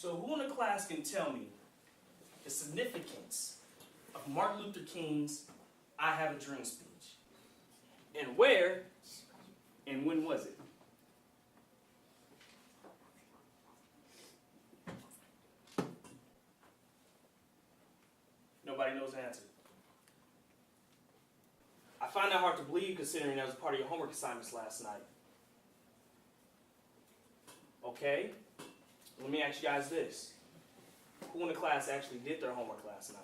So who in the class can tell me the significance of Martin Luther King's I Have a Dream speech? And where and when was it? Nobody knows the answer. I find that hard to believe considering that was part of your homework assignments last night. Okay, let me ask you guys this. Who in the class actually did their homework last night?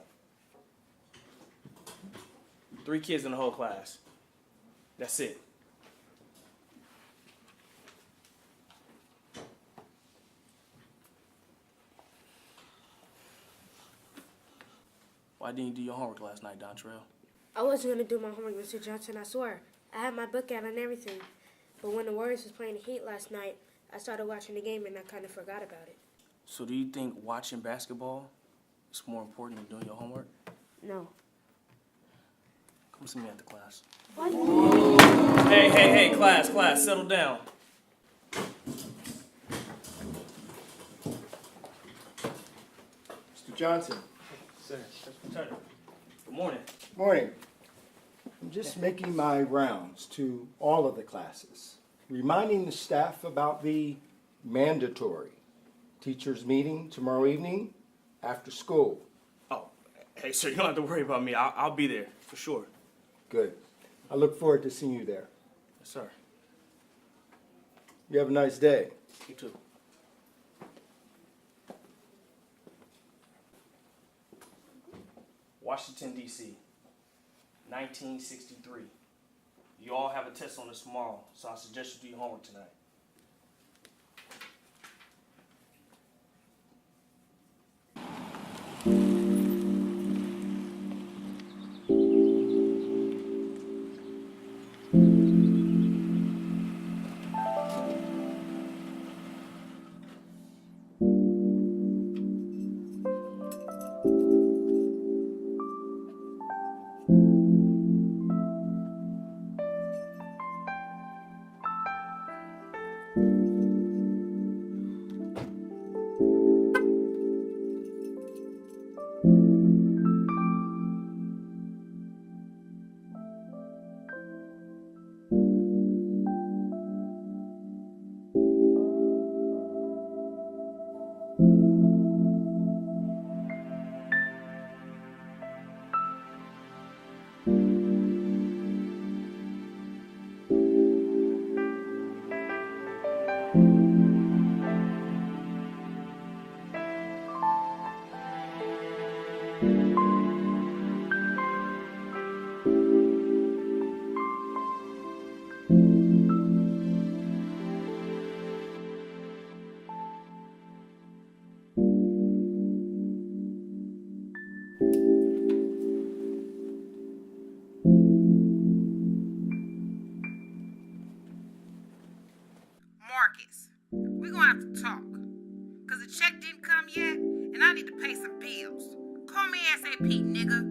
3 kids in the whole class. That's it. Why didn't you do your homework last night, Dontrell? I wasn't going to do my homework, Mr. Johnson, I swear. I had my book out and everything. But when the Warriors was playing the Heat last night, I started watching the game and I kind of forgot about it. So do you think watching basketball is more important than doing your homework? No. Come see me after class. What? Hey, class, settle down. Mr. Johnson. Sir, Turner. Good morning. Morning. I'm just making my rounds to all of the classes, reminding the staff about the mandatory teachers meeting tomorrow evening after school. Oh, hey, sir, you don't have to worry about me. I'll be there for sure. Good. I look forward to seeing you there. Yes, sir. You have a nice day. You too. Washington, D.C., 1963. You all have a test on this tomorrow, so I suggest you do your homework tonight. Marcus, we're gonna have to talk. Cause the check didn't come yet, and I need to pay some bills. Call me ASAP, nigga.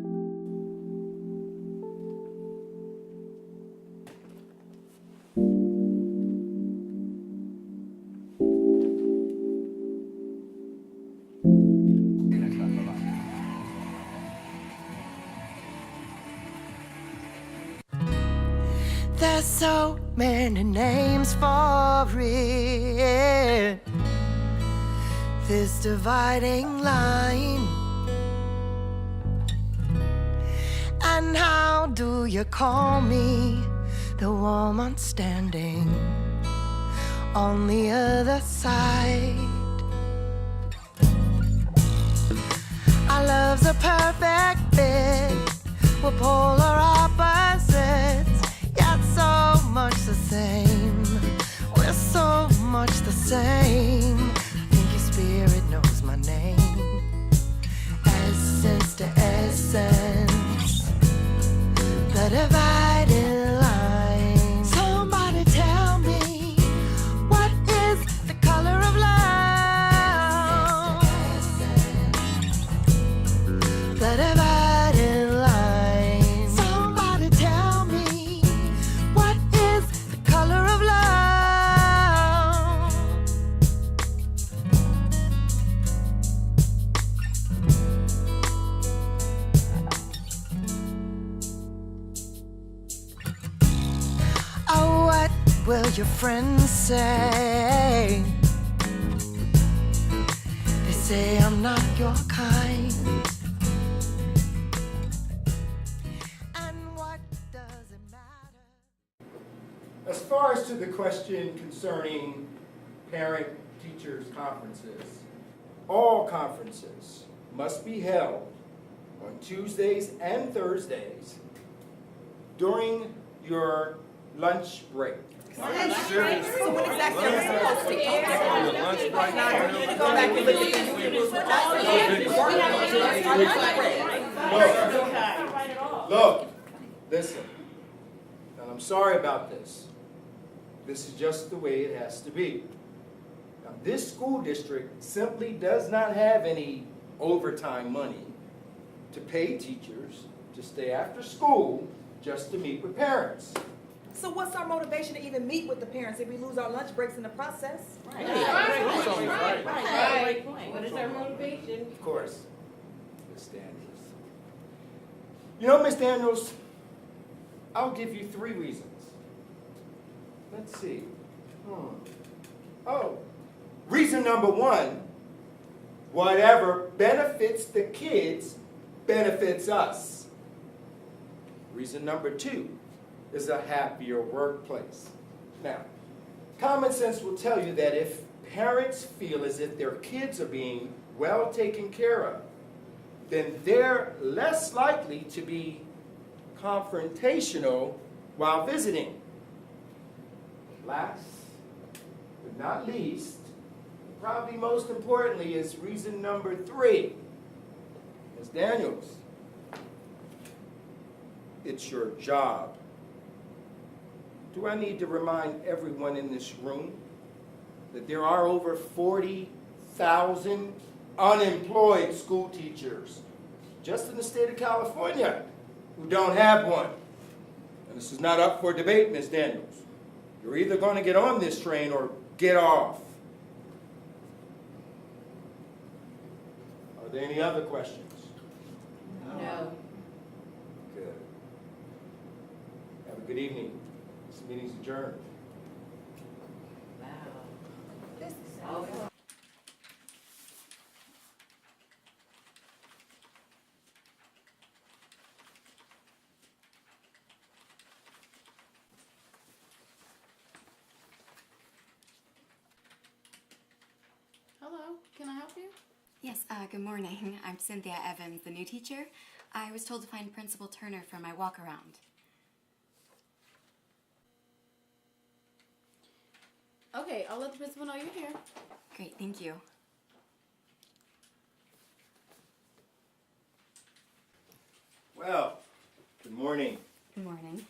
There's so many names for it. This dividing line. And how do you call me the woman standing on the other side? Our love's a perfect fit. We're polar opposites, yet so much the same. We're so much the same. I think your spirit knows my name. Essence to essence, the dividing line. Somebody tell me, what is the color of love? The dividing line. Somebody tell me, what is the color of love? your friends say. They say I'm not your kind. And what does it matter? As far as to the question concerning parent-teachers conferences, all conferences must be held on Tuesdays and Thursdays during your lunch break. So when exactly are we supposed to go back and look at the Look, listen, and I'm sorry about this. This is just the way it has to be. Now, this school district simply does not have any overtime money to pay teachers to stay after school just to meet with parents. So what's our motivation to even meet with the parents if we lose our lunch breaks in the process? Right. What is our motivation? Of course, Miss Daniels. You know, Miss Daniels, I'll give you 3 reasons. Let's see. Oh, reason number 1, whatever benefits the kids benefits us. Reason number 2 is a happier workplace. Now, common sense will tell you that if parents feel as if their kids are being well taken care of, then they're less likely to be confrontational while visiting. Last but not least, probably most importantly, is reason number 3. Ms. Daniels, it's your job. Do I need to remind everyone in this room that there are over 40,000 unemployed school teachers just in the state of California who don't have one? And this is not up for debate, Ms. Daniels. You're either going to get on this train or get off. Are there any other questions? No. Good. Have a good evening. This meeting's adjourned. Hello, can I help you? Yes, good morning. I'm Cynthia Evans, the new teacher. I was told to find Principal Turner for my walk around. Okay, I'll let the principal know you're here. Great, thank you. Well, good morning. Good morning.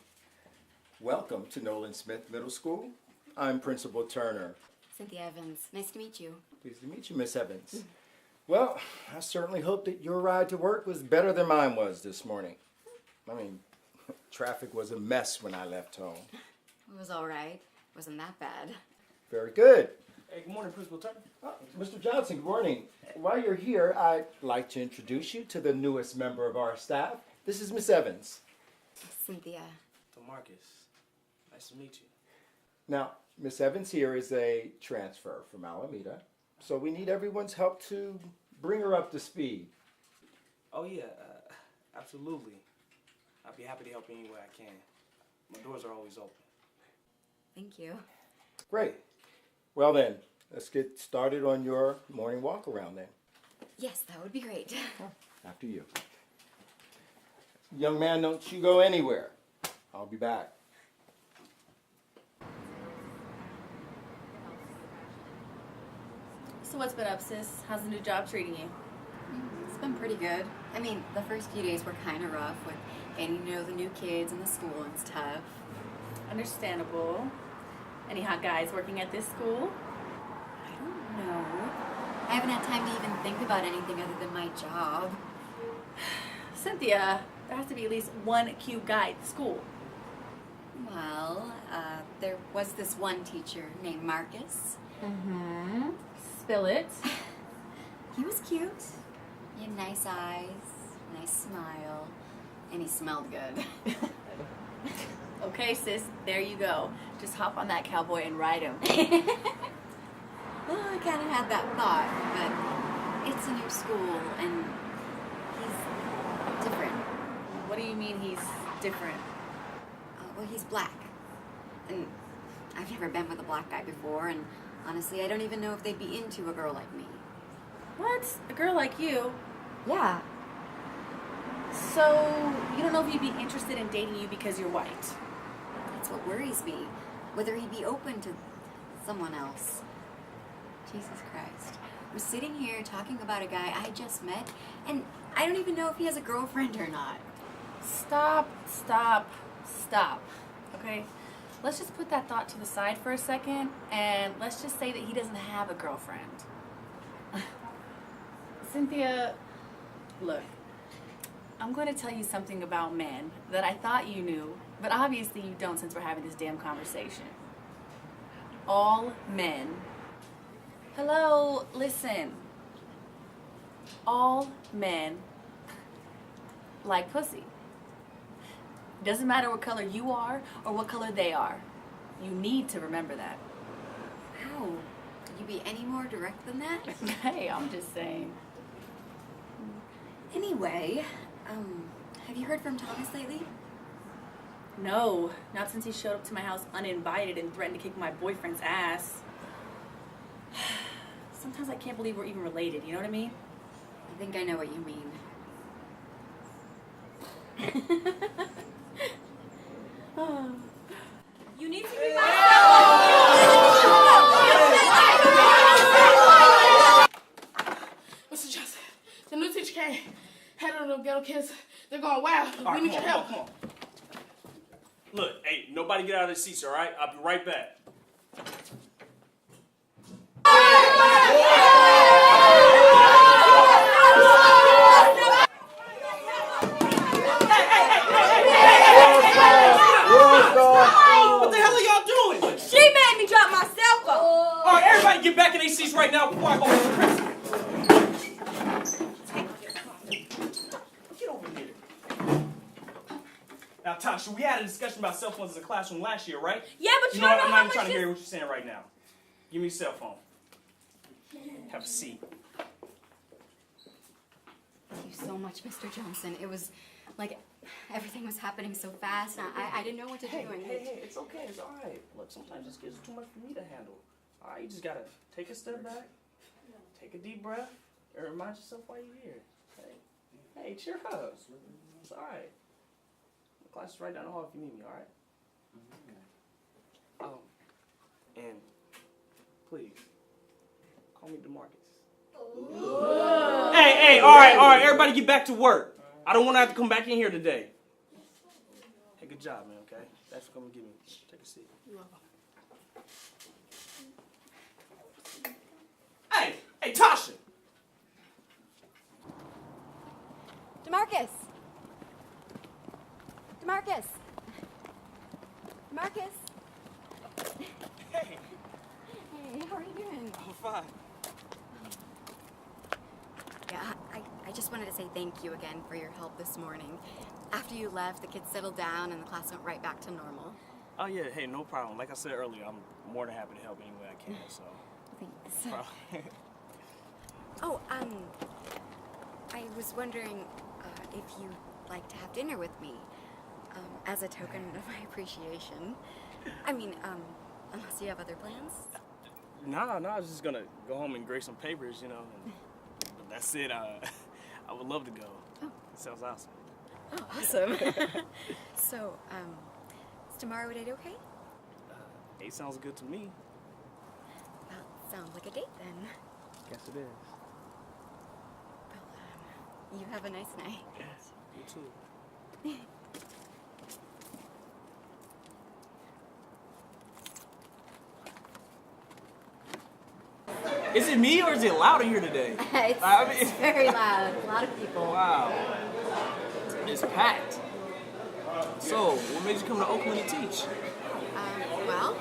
Welcome to Nolan Smith Middle School. I'm Principal Turner. Cynthia Evans, nice to meet you. Pleased to meet you, Miss Evans. Well, I certainly hope that your ride to work was better than mine was this morning. I mean, traffic was a mess when I left home. It was all right. Wasn't that bad. Very good. Hey, good morning, Principal Turner. Mr. Johnson, good morning. While you're here, I'd like to introduce you to the newest member of our staff. This is Miss Evans. Cynthia. DeMarcus, nice to meet you. Now, Miss Evans here is a transfer from Alameda, so we need everyone's help to bring her up to speed. Oh yeah, absolutely. I'd be happy to help any way I can. My doors are always open. Thank you. Great. Well then, let's get started on your morning walk around then. Yes, that would be great. After you. Young man, don't you go anywhere. I'll be back. So what's been up, sis? How's the new job treating you? It's been pretty good. I mean, the first few days were kind of rough with getting to know the new kids in the school and stuff. Understandable. Any hot guys working at this school? I don't know. I haven't had time to even think about anything other than my job. Cynthia, there has to be at least one cute guy at the school. Well, there was this one teacher named Marcus. Mm-hmm. Spill it. He was cute. He had nice eyes, nice smile, and he smelled good. Okay, sis, there you go. Just hop on that cowboy and ride him. Well, I kind of had that thought, but it's a new school and he's different. What do you mean he's different? Well, he's black. And I've never been with a black guy before, and honestly, I don't even know if they'd be into a girl like me. What? A girl like you? Yeah. So, you don't know if he'd be interested in dating you because you're white? That's what worries me. Whether he'd be open to someone else. Jesus Christ. I'm sitting here talking about a guy I just met, and I don't even know if he has a girlfriend or not. Stop. Okay? Let's just put that thought to the side for a second, and let's just say that he doesn't have a girlfriend. Cynthia, look, I'm going to tell you something about men that I thought you knew, but obviously you don't since we're having this damn conversation. All men. Hello, listen. All men like pussy. Doesn't matter what color you are or what color they are. You need to remember that. Wow. Could you be any more direct than that? Hey, I'm just saying. Anyway, have you heard from Thomas lately? No, not since he showed up to my house uninvited and threatened to kick my boyfriend's ass. Sometimes I can't believe we're even related, you know what I mean? I think I know what you mean. You need to be Mr. Johnson, the new teacher came. Had all them ghetto kids. They're going wild. All right, We need your help. come on. Look, hey, nobody get out of their seats, all right? I'll be right back. What the hell are y'all doing? She made me drop my cell phone. All right, everybody get back in their seats right now before I go to the principal. Get over here. Now, Tasha, we had a discussion about cell phones in the classroom last year, right? Yeah, but You you know don't what? know I'm how not even much trying to this... hear what you're saying right now. Give me your cell phone. Have a seat. Thank you so much, Mr. Johnson. It was like everything was happening so fast, and I didn't know what to do. Hey, it's okay. It's all right. Look, sometimes this gets too much for me to handle. All right, you just got to take a step back, take a deep breath, and remind yourself why you're here. Hey, cheer up. It's all right. The class is right down the hall if you need me, all right? And please, call me DeMarcus. Hey, all right, everybody get back to work. I don't want to have to come back in here today. Hey, good job, man, okay? Thanks for coming to get me. Take a seat. Hey, Tasha! DeMarcus! DeMarcus! DeMarcus! Hey, Hey, how are you doing? I'm fine. Yeah, I just wanted to say thank you again for your help this morning. After you left, the kids settled down and the class went right back to normal. Oh, yeah, hey, no problem. Like I said earlier, I'm more than happy to help any way I can, so. Thanks. No problem. Oh, I was wondering if you'd like to have dinner with me as a token of my appreciation. I mean, unless you have other plans. No, I was just gonna go home and grade some papers, you know. But that's it. I would love to go. Oh. It sounds awesome. Oh, awesome. So, is tomorrow a date okay? 8 sounds good to me. Well, sounds like a date then. Guess it is. Well, you have a nice night. You too. Is it me or is it loud in here today? It's very loud. A lot of people. Wow. It's packed. So, what made you come to Oakland to teach? Well,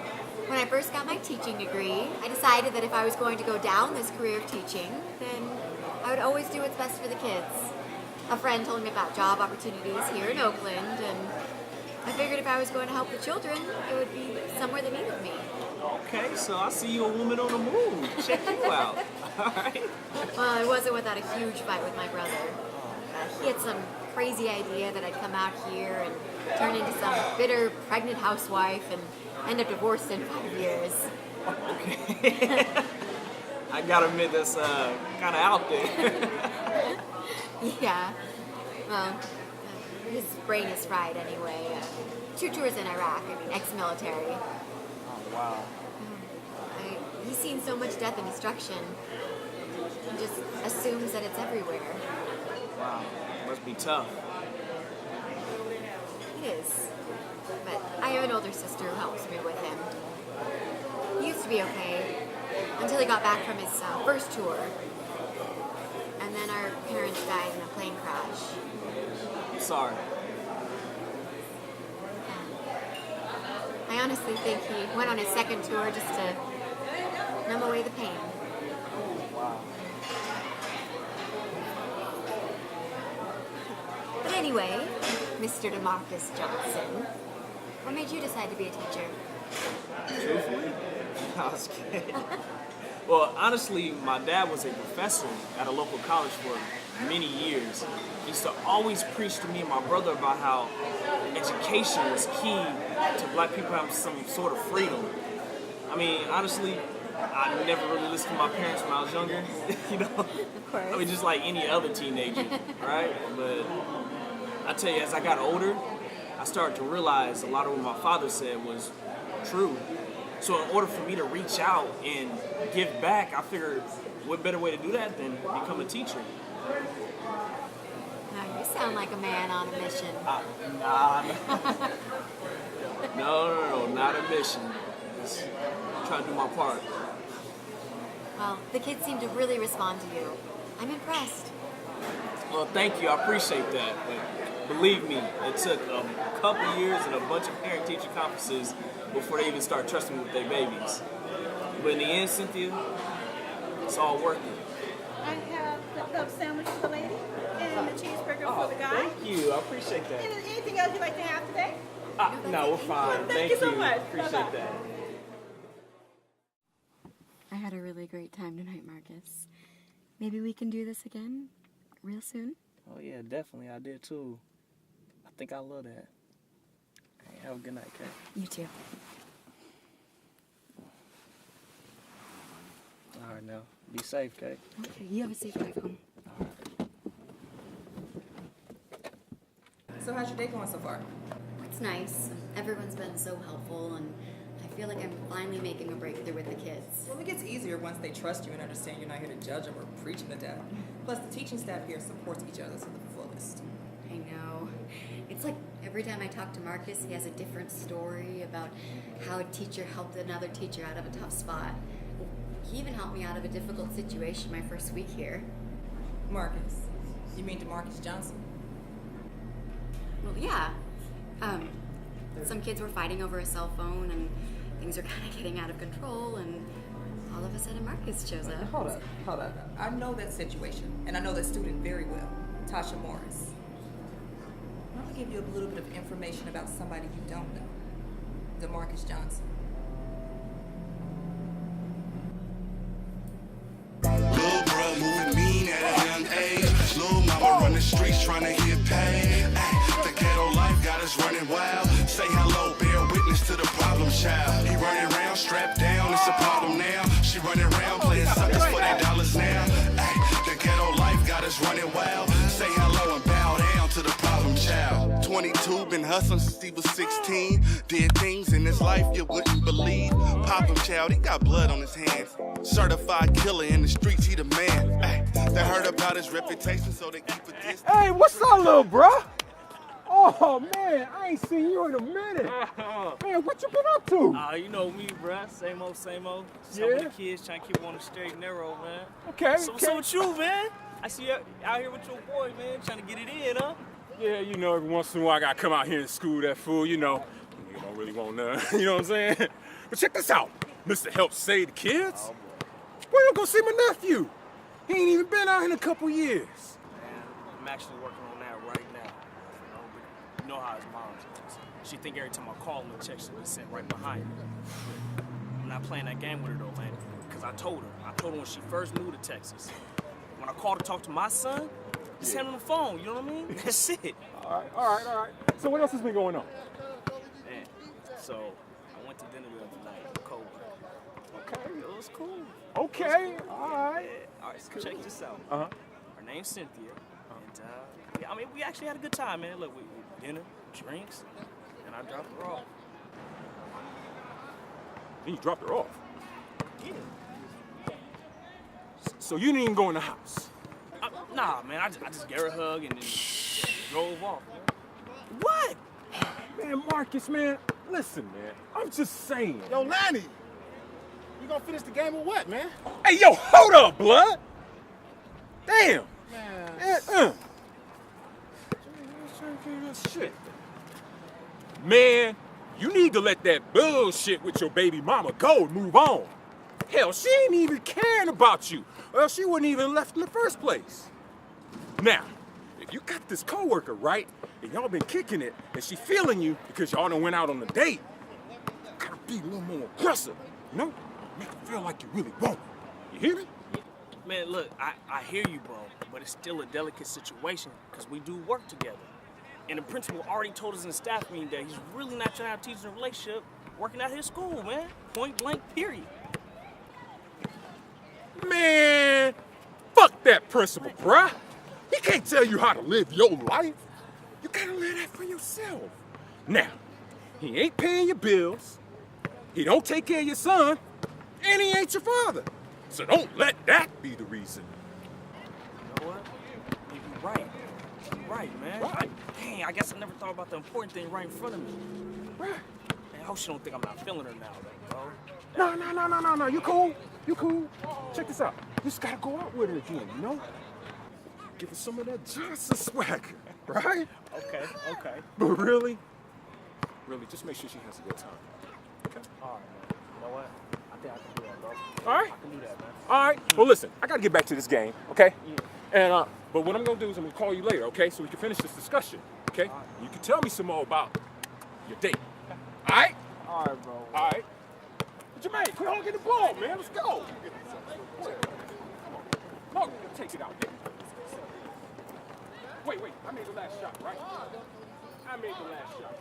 when I first got my teaching degree, I decided that if I was going to go down this career of teaching, then I would always do what's best for the kids. A friend told me about job opportunities here in Oakland, and I figured if I was going to help the children, it would be somewhere that needed me. Okay, so I see you a woman on the move. Check you out. All right. Well, it wasn't without a huge fight with my brother. He had some crazy idea that I'd come out here and turn into some bitter pregnant housewife and end up divorced in 5 years. Okay. I gotta admit that's kind of out there. Yeah. Well, his brain is fried anyway. 2 tours in Iraq. I mean, ex-military. Oh, wow. He's seen so much death and destruction. He just assumes that it's everywhere. Wow. Must be tough. It is. But I have an older sister who helps me with him. He used to be okay until he got back from his first tour. And then our parents died in a plane crash. I'm sorry. I honestly think he went on his second tour just to numb away the pain. Wow. But anyway, Mr. DeMarcus Johnson, what made you decide to be a teacher? Truthfully? I was kidding. Well, honestly, my dad was a professor at a local college for many years. He used to always preach to me and my brother about how education was key to black people having some sort of freedom. I mean, honestly, I never really listened to my parents when I was younger, you know? Of course. I mean, just like any other teenager, right? But I tell you, as I got older, I started to realize a lot of what my father said was true. So in order for me to reach out and give back, I figured what better way to do that than become a teacher. Now, you sound like a man on a mission. No, not a mission. Just trying to do my part. Well, the kids seem to really respond to you. I'm impressed. Well, thank you. I appreciate that. But believe me, it took a couple years and a bunch of parent-teacher conferences before they even start trusting me with their babies. But in the end, Cynthia, it's all worth it. I have the club sandwich for the lady and the cheeseburger for the guy. Thank you. I appreciate that. Anything else you'd like to have today? No, we're fine. Thank you so much. Appreciate Bye-bye. that. I had a really great time tonight, Marcus. Maybe we can do this again real soon? Oh yeah, definitely. I did too. I think I love that. Hey, have a good night, Kate. You too. All right, now be safe, Kate. Okay, you have a safe drive home. So how's your day going so far? It's nice. Everyone's been so helpful, and I feel like I'm finally making a breakthrough with the kids. Well, it gets easier once they trust you and understand you're not here to judge them or preach them to death. Plus, the teaching staff here supports each other to the fullest. I know. It's like every time I talk to Marcus, he has a different story about how a teacher helped another teacher out of a tough spot. He even helped me out of a difficult situation my first week here. Marcus? You mean DeMarcus Johnson? Well, yeah. Some kids were fighting over a cell phone, and things are kind of getting out of control, and all of a sudden Marcus shows up. Hold up. I know that situation, and I know that student very well, Tasha Morris. I'm going to give you a little bit of information about somebody you don't know, DeMarcus Johnson. Lil' bruh moving mean at a young age. Lil' mama run the streets trying to get paid. Ay, the ghetto life got us running wild. Say hello, bear witness to the problem child. He running around, strapped down, it's a problem now. She running around, playing suckers for their dollars now. Ay, the ghetto life got us running wild. Say hello and bow down to the problem child. 22, been hustling since he was 16. Did things in his life you wouldn't believe. Problem child, he got blood on his hands. Certified killer in the streets, he the man. Ay, they heard about his reputation, so they keep a distance. Hey, what's up, little bruh? Oh, man, I ain't seen you in a minute. Man, what you been up to? You know me, bruh. Same old, same old. Just Yeah? helping the kids, trying to keep them on the straight and narrow, man. Okay, So okay. with you, man? I see you out here with your boy, man, trying to get it in, huh? Yeah, you know, every once in a while I gotta come out here and school that fool, you know. You don't really want none, you know what I'm saying? But check this out. Mr. Help Save the Kids. Where you gonna see my nephew? He ain't even been out here in a couple years. Man, I'm actually working on that right now. You know, but You know how his mom is. She think every time I call him, the check should be sent right behind me. I'm not playing that game with her though, man. Because I told her when she first moved to Texas. When I called to talk to my son, just hand him the phone, you know what I mean? That's it. All right. So what else has been going on? Man, so I went to dinner the other night with a coworker. Okay. It was cool. Okay, all right. Yeah. All right, so check this out. Uh-huh. Her name's Cynthia. And, yeah, I mean, we actually had a good time, man. Look, we dinner, drinks, and I dropped her off. Then you dropped her off? Yeah. So you didn't even go in the house? Nah, man, I just gave her a hug and then drove off. What? Man, Marcus, man, listen, man. I'm just saying. Yo, Lanny, you gonna finish the game or what, man? Hey, yo, hold up, blood. Damn. Man. Shit. Man, you need to let that bullshit with your baby mama go and move on. Hell, she ain't even caring about you. Well, she wouldn't even left in the first place. Now, if you got this coworker, right, and y'all been kicking it, and she feeling you because y'all done went out on a date, you gotta be a little more aggressive, you know? Make her feel like you really want her. You hear me? Man, look, I hear you, bro, but it's still a delicate situation because we do work together. And the principal already told us in the staff meeting that he's really not trying to have a teaching relationship working at his school, man. Point blank, period. Man, fuck that principal, bruh. He can't tell you how to live your life. You gotta live that for yourself. Now, he ain't paying your bills, he don't take care of your son, and he ain't your father. So don't let that be the reason. You know what? You're right. You're right, man. Right. Dang, I guess I never thought about the important thing right in front of me. Right. Man, I hope she don't think I'm not feeling her now, though, bro. No. You cool? You cool? Check this out. You just gotta go out with her again, you know? Give her some of that Johnson swagger, right? Okay. But really, just make sure she has a good time. Okay? All right, man. You know what? I think I can do that, bro. All right? I can do that, man. All right. Well, listen, I gotta get back to this game, okay? Yeah. And but what I'm gonna do is I'm gonna call you later, okay? So we can finish this discussion, okay? Right. You can tell me some more about your date. All right? All right, bro. All right. Jermaine, quit hogging the ball, man. Let's go. Come on, take it out. Yeah. Wait. I made the last shot, right? I made the last shot.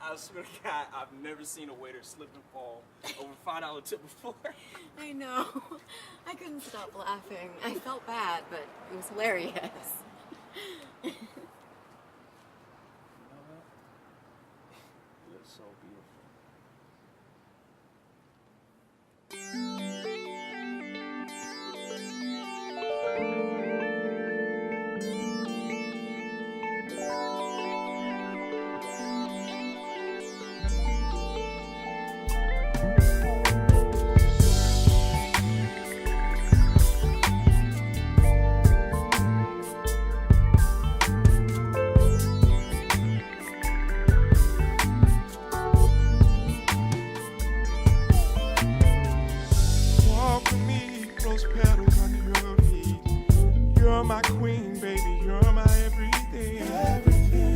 I swear to God, I've never seen a waiter slip and fall over $5 tip before. I know. I couldn't stop laughing. I felt bad, but it was hilarious. You look so beautiful. Walk with me, rose petals under your feet. You're my queen, baby, you're my everything.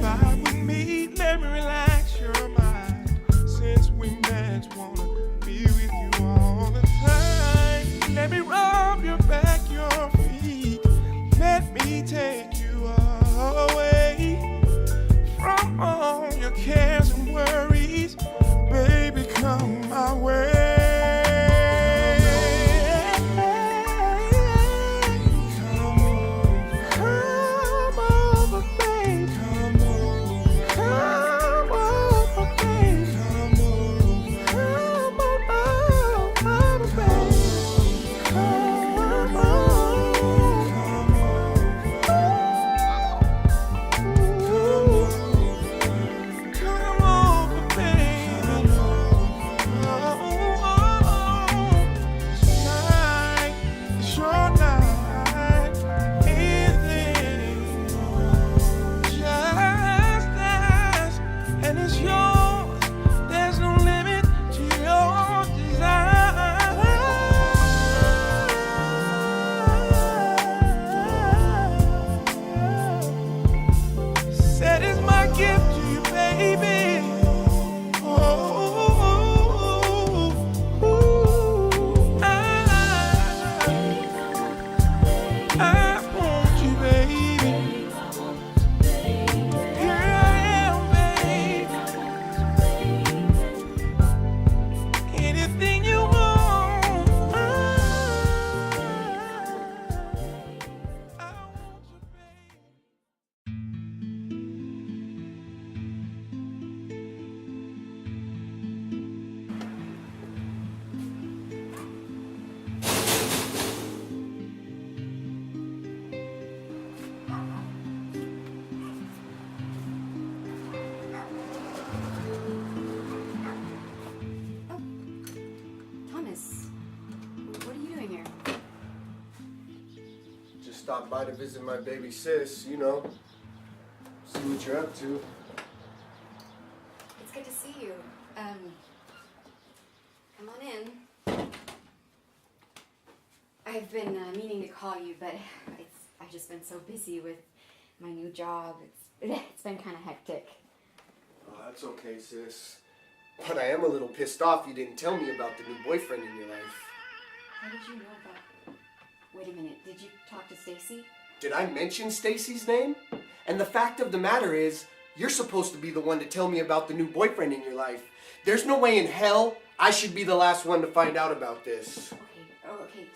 Vibe with me, let me relax your mind. Since we met, wanna be with you all the time. Let me rub your back, your feet. Let me take you away from all your cares and worries. Baby, come my way. Come Thomas, what are you doing here? Just stopped by to visit my baby sis, you know. See what you're up to. It's good to see you. Come on in. I've been meaning to call you, but I've just been so busy with my new job. It's been kind of hectic. Oh, that's okay, sis. But I am a little pissed off you didn't tell me about the new boyfriend in your life. How did you know about... Wait a minute, did you talk to Stacy? Did I mention Stacy's name? And the fact of the matter is, you're supposed to be the one to tell me about the new boyfriend in your life. There's no way in hell I should be the last one to find out about this. Okay.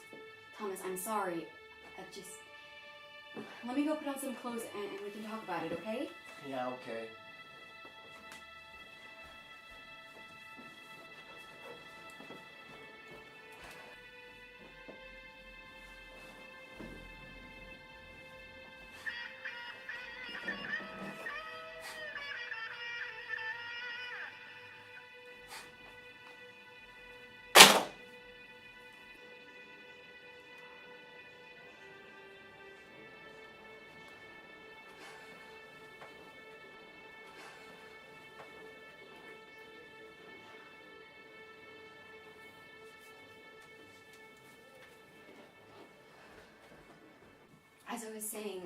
Thomas, I'm sorry. Let me go put on some clothes and we can talk about it, okay? Yeah, okay. As I was saying,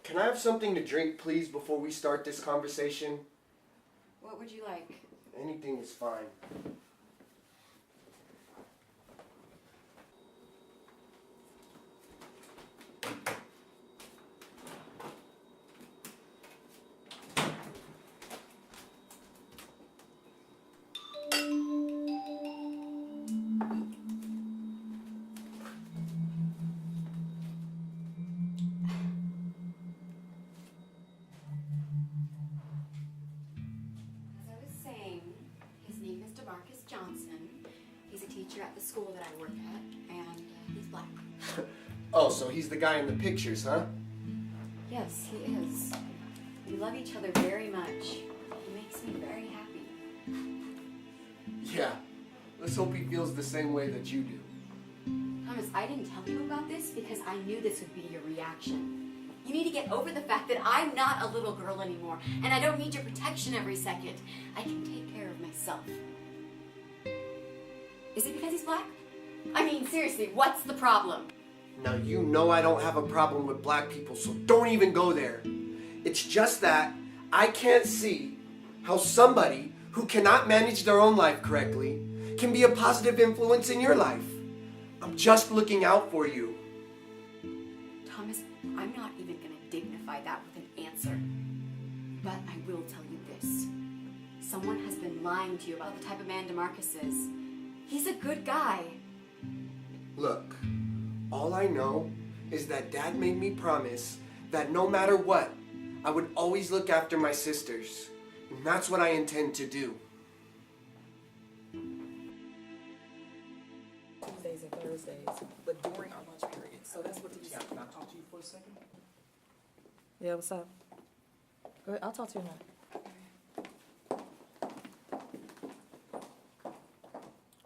Can I have something to drink, please, before we start this conversation? What would you like? Anything is fine. At the school that I work at, and he's black. Oh, so he's the guy in the pictures, huh? Yes, he is. We love each other very much. He makes me very happy. Yeah. Let's hope he feels the same way that you do. Thomas, I didn't tell you about this because I knew this would be your reaction. You need to get over the fact that I'm not a little girl anymore, and I don't need your protection every second. I can take care of myself. Is it because he's black? I mean, seriously, what's the problem? Now, you know I don't have a problem with black people, so don't even go there. It's just that I can't see how somebody who cannot manage their own life correctly can be a positive influence in your life. I'm just looking out for you. Thomas, I'm not even going to dignify that with an answer. But I will tell you this. Someone has been lying to you about the type of man DeMarcus is. He's a good guy. Look, all I know is that Dad made me promise that no matter what, I would always look after my sisters. And that's what I intend to do. Tuesdays and Thursdays, but during our lunch period. So that's what the Can I talk to you for a second? Yeah, what's up? Go ahead, I'll talk to you now.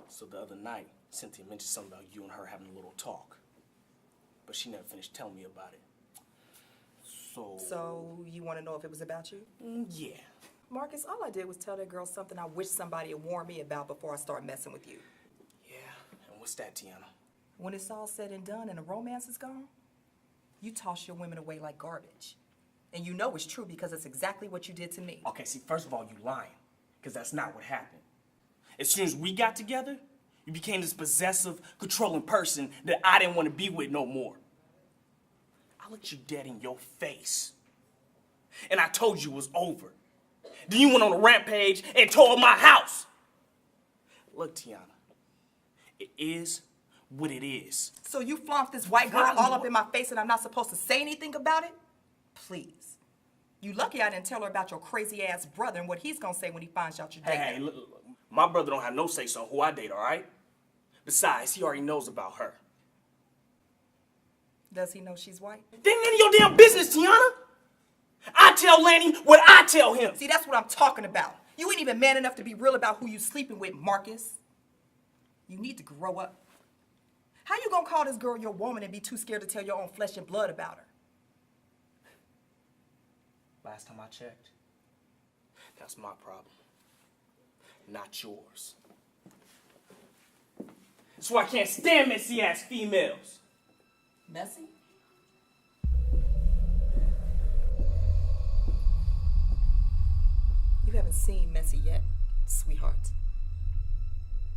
So the other night, Cynthia mentioned something about you and her having a little talk. But she never finished telling me about it. So you want to know if it was about you? Yeah. Marcus, all I did was tell that girl something I wish somebody had warned me about before I start messing with you. Yeah, and what's that, Tiana? When it's all said and done and the romance is gone, you toss your women away like garbage. And you know it's true because it's exactly what you did to me. Okay, see, first of all, you lying. Because that's not what happened. As soon as we got together, you became this possessive, controlling person that I didn't want to be with no more. I looked you dead in your face. And I told you it was over. Then you went on a rampage and tore up my house. Look, Tiana, it is what it is. So you flaunt this white girl all up in my face and I'm not supposed to say anything about it? Please. You lucky I didn't tell her about your crazy ass brother and what he's gonna say when he finds out you're dating. Hey, look, my brother don't have no say-so on who I date, all right? Besides, he already knows about her. Does he know she's white? That ain't none of your damn business, Tiana. I tell Lanny what I tell him. See, that's what I'm talking about. You ain't even man enough to be real about who you sleeping with, Marcus. You need to grow up. How you gonna call this girl your woman and be too scared to tell your own flesh and blood about her? Last time I checked, that's my problem, not yours. That's why I can't stand messy-ass females. Messy? You haven't seen Messy yet, sweetheart.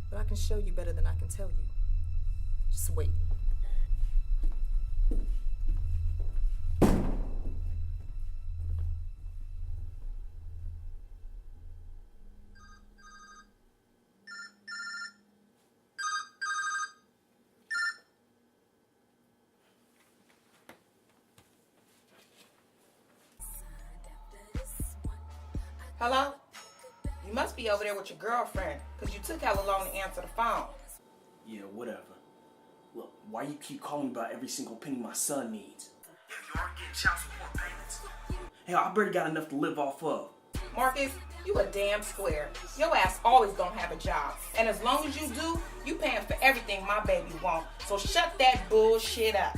But I can show you better than I can tell you. Just wait. Hello? You must be over there with your girlfriend, because you took hella long to answer the phone. Yeah, whatever. Look, why you keep calling me about every single penny my son needs? Yeah, you aren't getting child support payments. Hell, I barely got enough to live off of. Marcus, you a damn square. Your ass always gonna have a job. And as long as you do, you paying for everything my baby wants. So shut that bullshit up.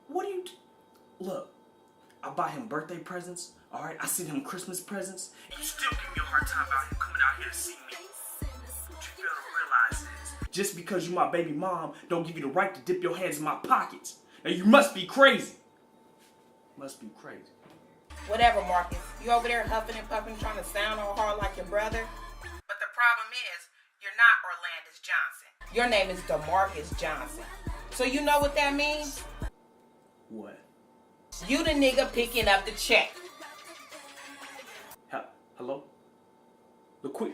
What do you Look, I buy him birthday presents, alright? I send him Christmas presents, and you still give me a hard time about him coming out here to see me. What you fail to realize is, just because you my baby mom don't give you the right to dip your hands in my pockets. Now you must be crazy. Must be crazy. Whatever, Marcus. You over there huffing and puffing trying to sound all hard like your brother. But the problem is, you're not Orlandis Johnson. Your name is DeMarcus Johnson. So you know what that means? What? You the nigga picking up the check. Hello? Look quick.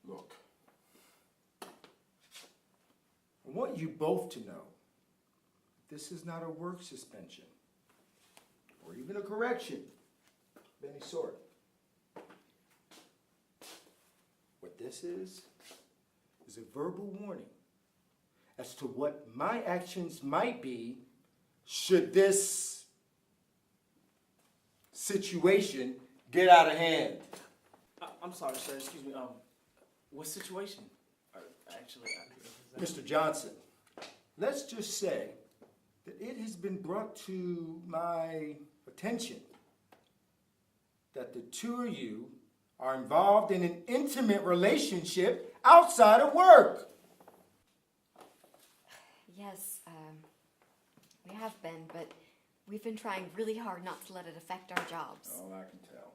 Look, I want you both to know this is not a work suspension or even a correction of any sort. What this is a verbal warning as to what my actions might be should this situation get out of hand. I'm sorry, sir. Excuse me. What situation? Actually, Mr. Johnson, let's just say that it has been brought to my attention that the two of you are involved in an intimate relationship outside of work. Yes, we have been, but we've been trying really hard not to let it affect our jobs. Oh, I can tell.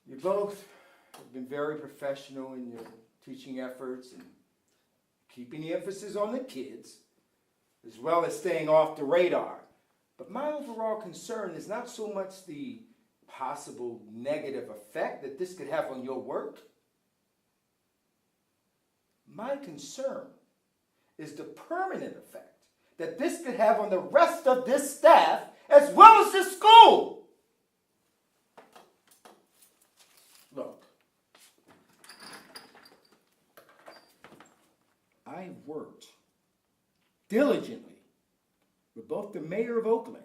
You both have been very professional in your teaching efforts and keeping the emphasis on the kids, as well as staying off the radar. But my overall concern is not so much the possible negative effect that this could have on your work. My concern is the permanent effect that this could have on the rest of this staff as well as the school. Look, I worked diligently with both the mayor of Oakland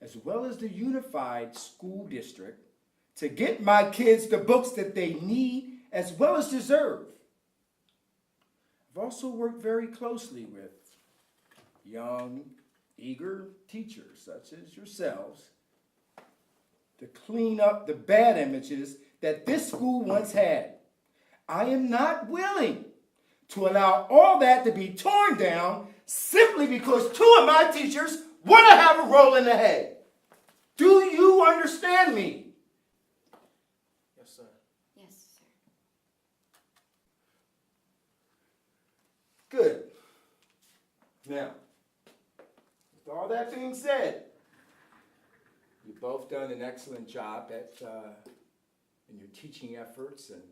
as well as the unified school district to get my kids the books that they need as well as deserve. I've also worked very closely with young, eager teachers such as yourselves to clean up the bad images that this school once had. I am not willing to allow all that to be torn down simply because two of my teachers want to have a roll in the hay. Do you understand me? Yes, sir. Yes, sir. Good. Now, with all that being said, you've both done an excellent job in your teaching efforts, and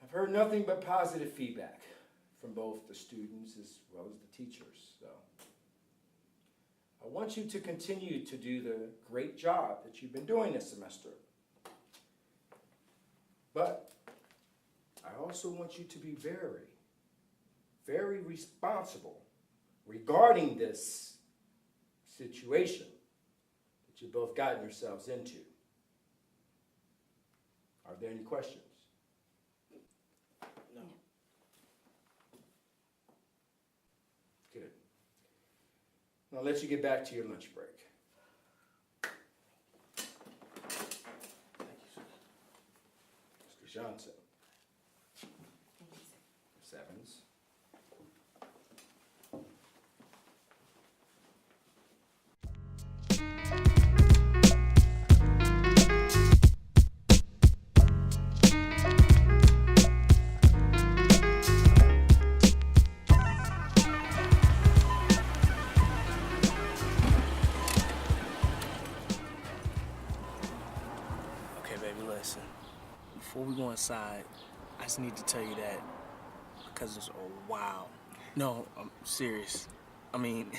I've heard nothing but positive feedback from both the students as well as the teachers. So I want you to continue to do the great job that you've been doing this semester. But I also want you to be very, very responsible regarding this situation that you both gotten yourselves into. Are there any questions? No. Good. I'll let you get back to your lunch break. Mr. Johnson. Ms. Evans. Okay, baby, listen. Before we go inside, I just need to tell you that my cousins are wild. No, I'm serious. I mean,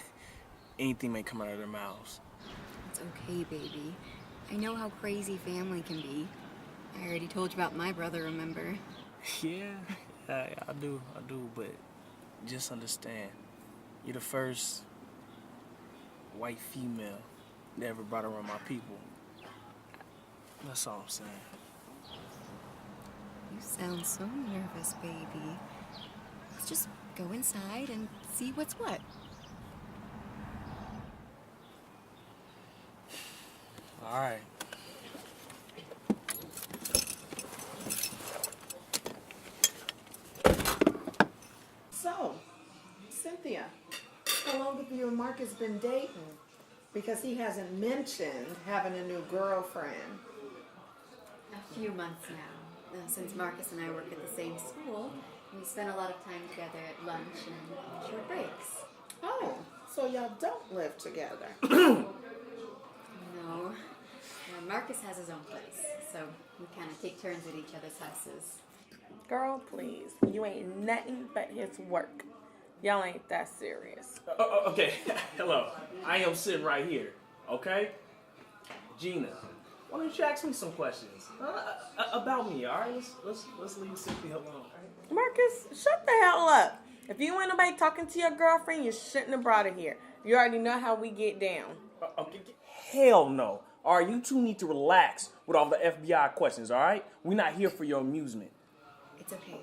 anything may come out of their mouths. It's okay, baby. I know how crazy family can be. I already told you about my brother, remember? Yeah, I do, but just understand, you're the first white female that ever brought around my people. That's all I'm saying. You sound so nervous, baby. Let's just go inside and see what's what. All right. So, Cynthia, how long have you and Marcus been dating? Because he hasn't mentioned having a new girlfriend. A few months now, since Marcus and I work at the same school. We spend a lot of time together at lunch and short breaks. Oh, so y'all don't live together. No. Marcus has his own place, so we kind of take turns at each other's houses. Girl, please. You ain't nothing but his work. Y'all ain't that serious. Okay, hello. I am sitting right here, okay? Gina, why don't you ask me some questions about me, all right? Let's leave Cynthia alone. Marcus, shut the hell up. If you ain't nobody talking to your girlfriend, you shouldn't have brought her here. You already know how we get down. Okay, hell no. All right, you two need to relax with all the FBI questions, all right? We're not here for your amusement. It's okay.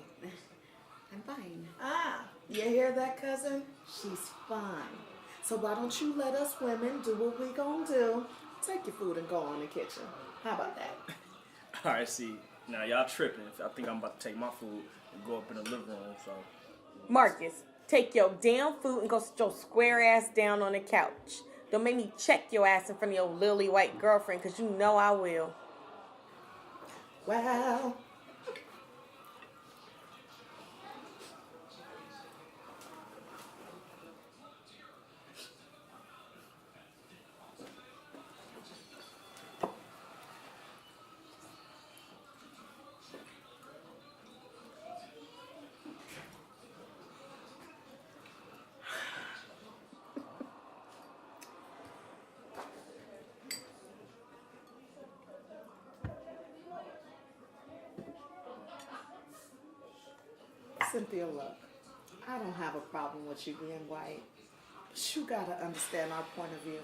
I'm fine. Ah, you hear that, cousin? She's fine. So why don't you let us women do what we gonna do? Take your food and go in the kitchen. How about that? All right, see, now y'all tripping. I think I'm about to take my food and go up in the living room, so. Marcus, take your damn food and go sit your square ass down on the couch. Don't make me check your ass in front of your lily white girlfriend, because you know I will. Well... Cynthia, look, I don't have a problem with you being white, but you gotta understand our point of view.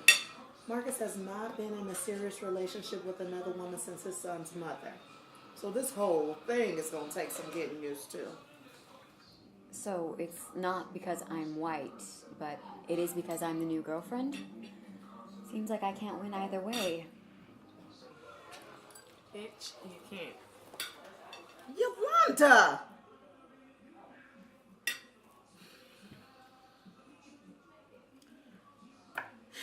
Marcus has not been in a serious relationship with another woman since his son's mother. So this whole thing is gonna take some getting used to. So it's not because I'm white, but it is because I'm the new girlfriend? Seems like I can't win either way. Bitch, you can't. Yolanda!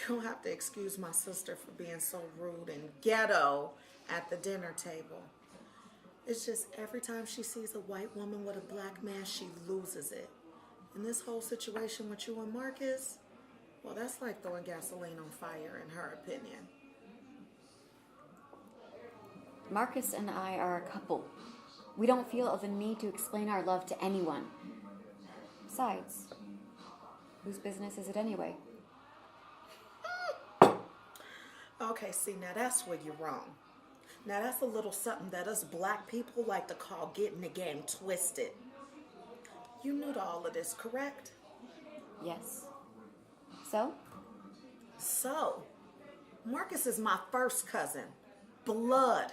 You'll have to excuse my sister for being so rude and ghetto at the dinner table. It's just every time she sees a white woman with a black man, she loses it. And this whole situation with you and Marcus, well, that's like throwing gasoline on fire, in her opinion. Marcus and I are a couple. We don't feel the need to explain our love to anyone. Besides, whose business is it anyway? Okay, see, now that's where you're wrong. Now that's a little something that us black people like to call getting the game twisted. You knew to all of this, correct? Yes. So? So, Marcus is my first cousin. Blood.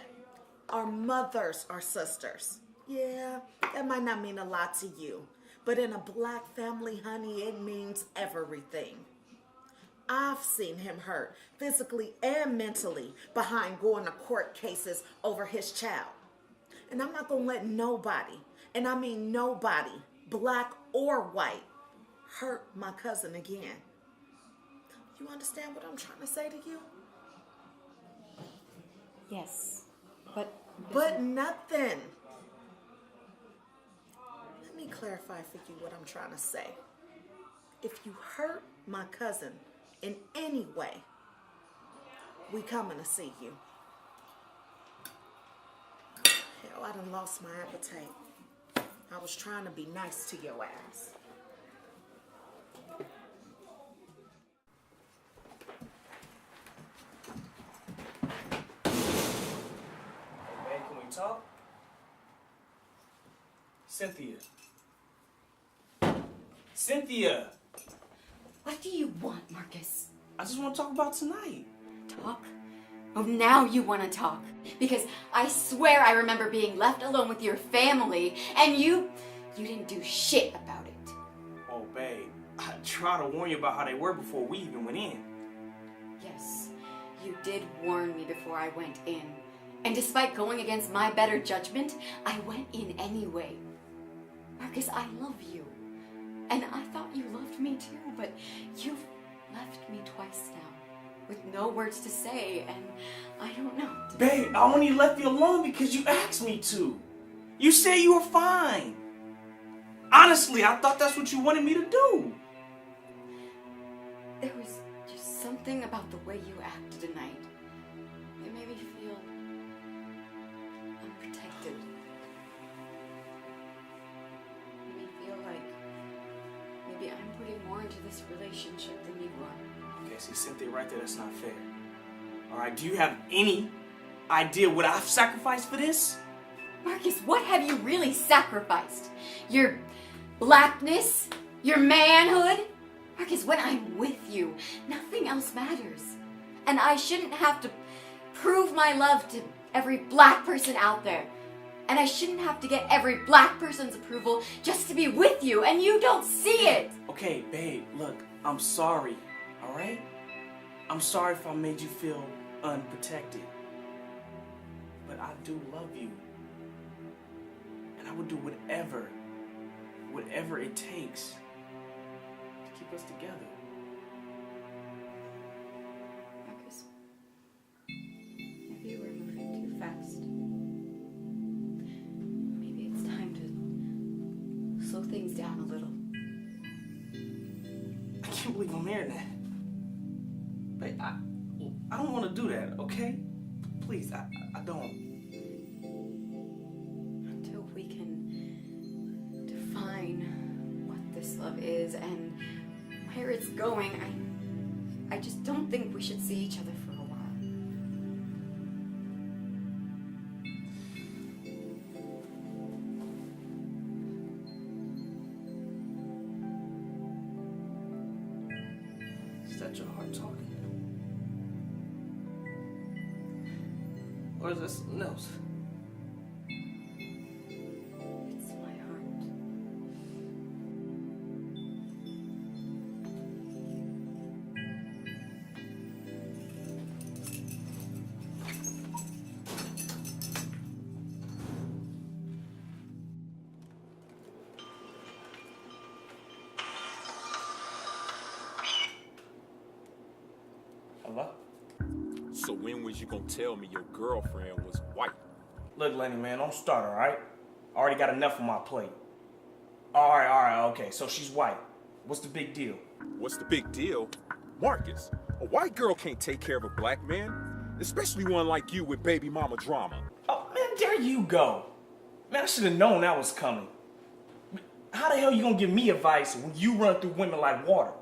Our mothers are sisters. Yeah, that might not mean a lot to you, but in a black family, honey, it means everything. I've seen him hurt, physically and mentally, behind going to court cases over his child. And I'm not gonna let nobody, and I mean nobody, black or white, hurt my cousin again. You understand what I'm trying to say to you? Yes. But nothing. Let me clarify for you what I'm trying to say. If you hurt my cousin in any way, we coming to see you. Hell, I done lost my appetite. I was trying to be nice to your ass. Hey, can we talk? Cynthia. Cynthia! What do you want, Marcus? I just want to talk about tonight. Talk? Oh, now you want to talk. Because I swear I remember being left alone with your family, and you didn't do shit about it. Oh, babe, I tried to warn you about how they were before we even went in. Yes, you did warn me before I went in. And despite going against my better judgment, I went in anyway. Marcus, I love you. And I thought you loved me too, but you've left me twice now. With no words to say, and I don't know. Babe, I only left you alone because you asked me to. You said you were fine. Honestly, I thought that's what you wanted me to do. There was just something about the way you acted tonight. It made me feel unprotected. It made me feel like maybe I'm putting more into this relationship than you are. Okay, see, Cynthia, right there, that's not fair. Alright, do you have any idea what I've sacrificed for this? Marcus, what have you really sacrificed? Your blackness? Your manhood? Marcus, when I'm with you, nothing else matters. And I shouldn't have to prove my love to every black person out there. And I shouldn't have to get every black person's approval just to be with you, and you don't see it! Okay, babe, look, I'm sorry, alright? I'm sorry if I made you feel unprotected. But I do love you. And I would do whatever it takes to keep us together. Marcus, maybe we're moving too fast. Maybe it's time to slow things down a little. I can't believe I'm hearing that. Babe, I don't want to do that, okay? Please, I don't. Until we can define what this love is and where it's going, I just don't think we should see each other for a while. Is that your heart talking? Or is that something else? It's my heart. Hello? So when was you gonna tell me your girlfriend was white? Look, Lenny, man, don't start, alright? I already got enough on my plate. Alright, okay, so she's white. What's the big deal? What's the big deal? Marcus, a white girl can't take care of a black man, especially one like you with baby mama drama. Oh, man, there you go. Man, I should have known that was coming. How the hell you gonna give me advice when you run through women like water?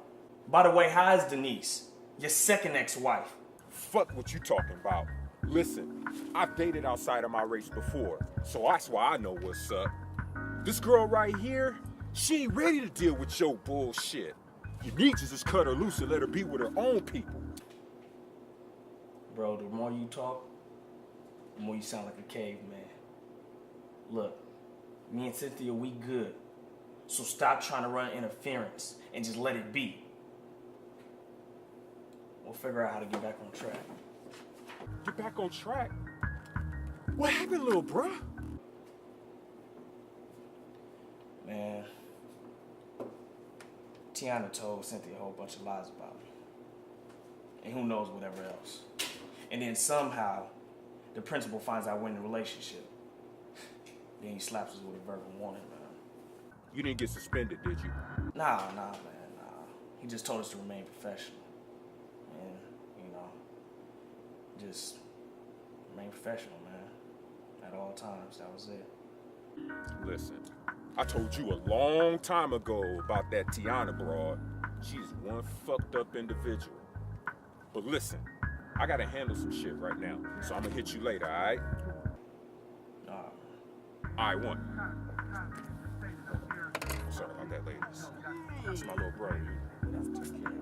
By the way, how is Denise? Your second ex-wife. Fuck what you talking about. Listen, I've dated outside of my race before, so that's why I know what's up. This girl right here, She ain't ready to deal with your bullshit. You need to just cut her loose and let her be with her own people. Bro, the more you talk, the more you sound like a caveman. Look, me and Cynthia, we good. So stop trying to run interference and just let it be. We'll figure out how to get back on track. Get back on track? What happened, little bruh? Man, Tiana told Cynthia a whole bunch of lies about me. And who knows whatever else. And then somehow, the principal finds out we're in a relationship. Then he slaps us with a verbal warning, man. You didn't get suspended, did you? Nah, man, nah. He just told us to remain professional. And, you know, just remain professional, man. At all times, that was it. Listen, I told you a long time ago about that Tiana broad. She's one fucked up individual. But listen, I gotta handle some shit right now, so I'm gonna hit you later, all right? All right, one. I'm sorry about that, ladies. That's my little brother. You have to take care of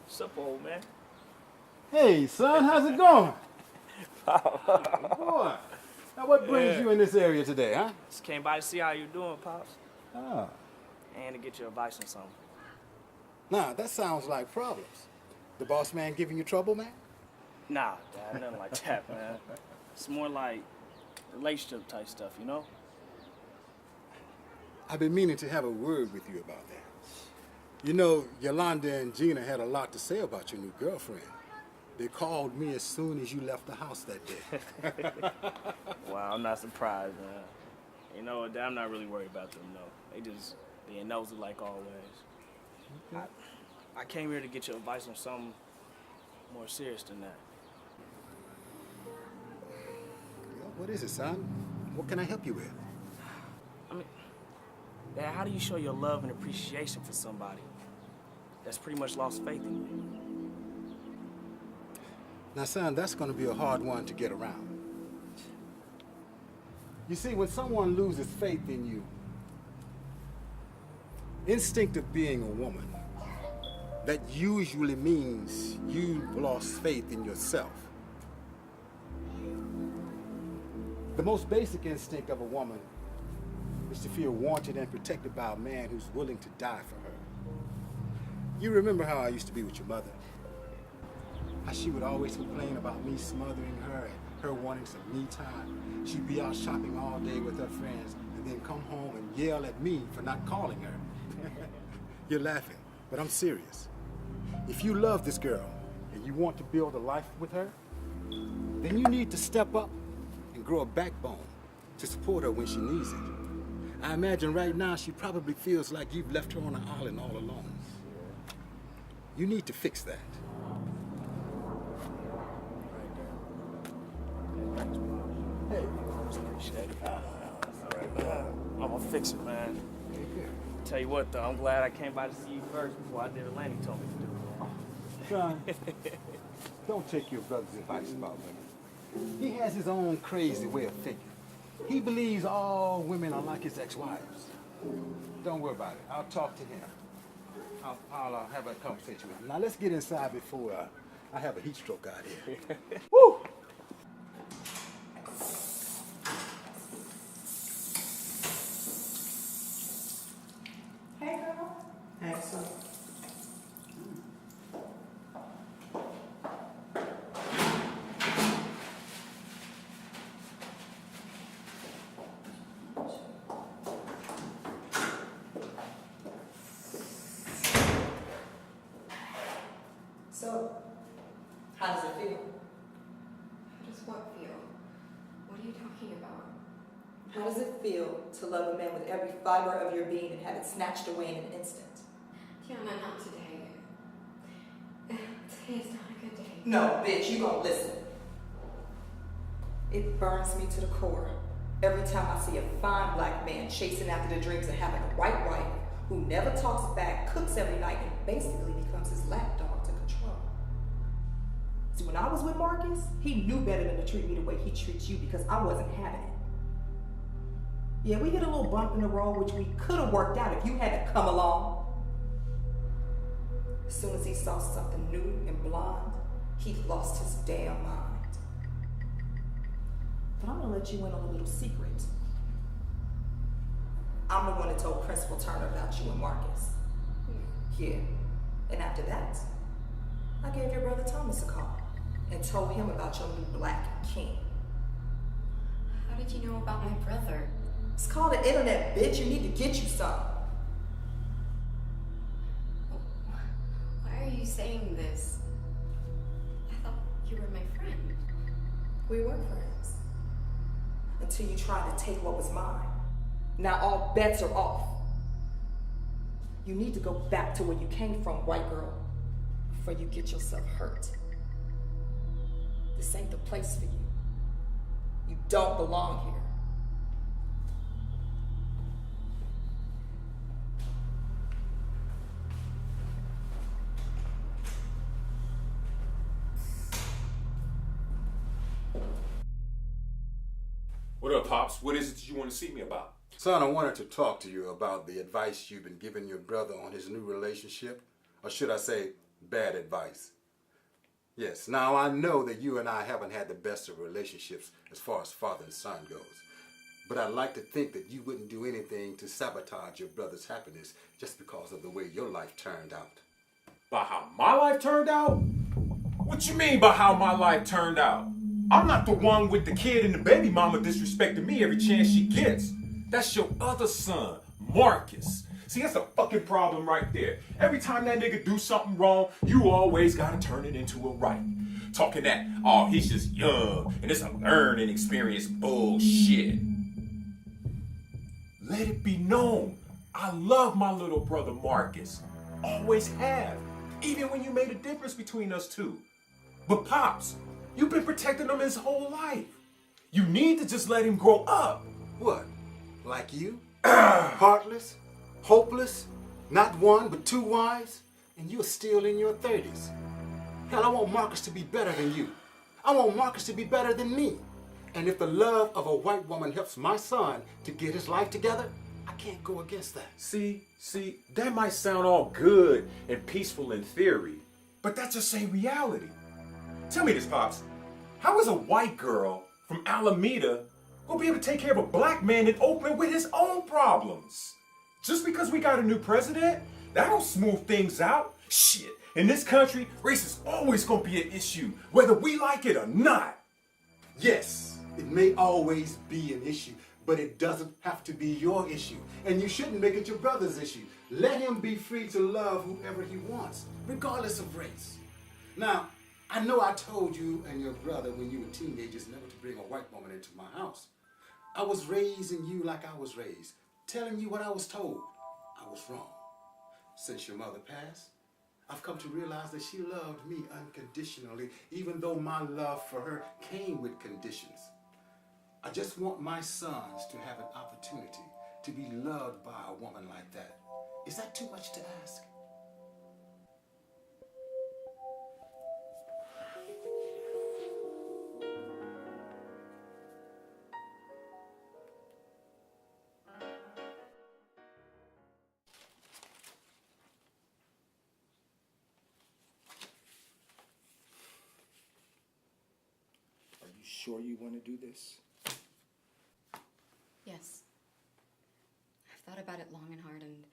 What's up, old man? Hey, son, how's it going? Boy, now what brings you in this area today, huh? Just came by to see how you doing, Pops. Ah. And to get your advice on something. Nah, that sounds like problems. The boss man giving you trouble, man? Nah, Dad, nothing like that, man. It's more like relationship type stuff, you know? I've been meaning to have a word with you about that. You know, Yolanda and Gina had a lot to say about your new girlfriend. They called me as soon as you left the house that day. Wow, I'm not surprised, man. You know what, Dad, I'm not really worried about them, though. They just being nosy like always. I came here to get your advice on something more serious than that. What is it, son? What can I help you with? I mean, Dad, how do you show your love and appreciation for somebody that's pretty much lost faith in you? Now, son, that's going to be a hard one to get around. You see, when someone loses faith in you, instinct of being a woman, that usually means you've lost faith in yourself. The most basic instinct of a woman is to feel wanted and protected by a man who's willing to die for her. You remember how I used to be with your mother? How she would always complain about me smothering her and her wanting some me time. She'd be out shopping all day with her friends and then come home and yell at me for not calling her. You're laughing, but I'm serious. If you love this girl and you want to build a life with her, then you need to step up and grow a backbone to support her when she needs it. I imagine right now she probably feels like you've left her on an island all alone. You need to fix that. Hey, appreciate it. I'm gonna fix it, man. Tell you what, though, I'm glad I came by to see you first before I did what Lanny told me to do. Son, don't take your brother's advice about women. He has his own crazy way of thinking. He believes all women are like his ex-wives. Don't worry about it. I'll talk to him. I'll have a conversation with him. Now let's get inside before I have a heat stroke out here. Woo! Hey, girl. Hey, son. So, how does it feel? How does what feel? What are you talking about? How does it feel to love a man with every fiber of your being and have it snatched away in an instant? Tiana, not today. Today is not a good day. No, bitch, you gonna listen. It burns me to the core every time I see a fine black man chasing after the dreams of having a white wife who never talks back, cooks every night, and basically becomes his lapdog to control. See, when I was with Marcus, he knew better than to treat me the way he treats you because I wasn't having it. Yeah, we hit a little bump in the road, which we could have worked out if you hadn't come along. As soon as he saw something new and blonde, he lost his damn mind. But I'm gonna let you in on a little secret. I'm the one that told Principal Turner about you and Marcus. Yeah, and after that, I gave your brother Thomas a call and told him about your new black king. How did you know about my brother? It's called the internet, bitch. You need to get you some. Why are you saying this? I thought you were my friend. We were friends. Until you tried to take what was mine. Now all bets are off. You need to go back to where you came from, white girl, before you get yourself hurt. This ain't the place for you. You don't belong here. What up, Pops? What is it that you want to see me about? Son, I wanted to talk to you about the advice you've been giving your brother on his new relationship, or should I say, bad advice. Yes, now I know that you and I haven't had the best of relationships as far as father and son goes, but I'd like to think that you wouldn't do anything to sabotage your brother's happiness just because of the way your life turned out. By how my life turned out? What you mean by how my life turned out? I'm not the one with the kid and the baby mama disrespecting me every chance she gets. That's your other son, Marcus. See, that's a fucking problem right there. Every time that nigga do something wrong, you always gotta turn it into a right. Talking that, oh, he's just young, and it's a learning experience bullshit. Let it be known, I love my little brother Marcus. Always have. Even when you made a difference between us two. But Pops, you've been protecting him his whole life. You need to just let him grow up. What? Like you? Heartless? Hopeless? Not one, but two wives? And you're still in your 30s. Hell, I want Marcus to be better than you. I want Marcus to be better than me. And if the love of a white woman helps my son to get his life together, I can't go against that. See, that might sound all good and peaceful in theory, but that just ain't reality. Tell me this, Pops. How is a white girl from Alameda gonna be able to take care of a black man in Oakland with his own problems? Just because we got a new president, that don't smooth things out. Shit, in this country, race is always gonna be an issue, whether we like it or not. Yes, it may always be an issue, but it doesn't have to be your issue. And you shouldn't make it your brother's issue. Let him be free to love whoever he wants, regardless of race. Now, I know I told you and your brother when you were teenagers never to bring a white woman into my house. I was raising you like I was raised, telling you what I was told. I was wrong. Since your mother passed, I've come to realize that she loved me unconditionally, even though my love for her came with conditions. I just want my sons to have an opportunity to be loved by a woman like that. Is that too much to ask? Are you sure you want to do this? Yes. I've thought about it long and hard, and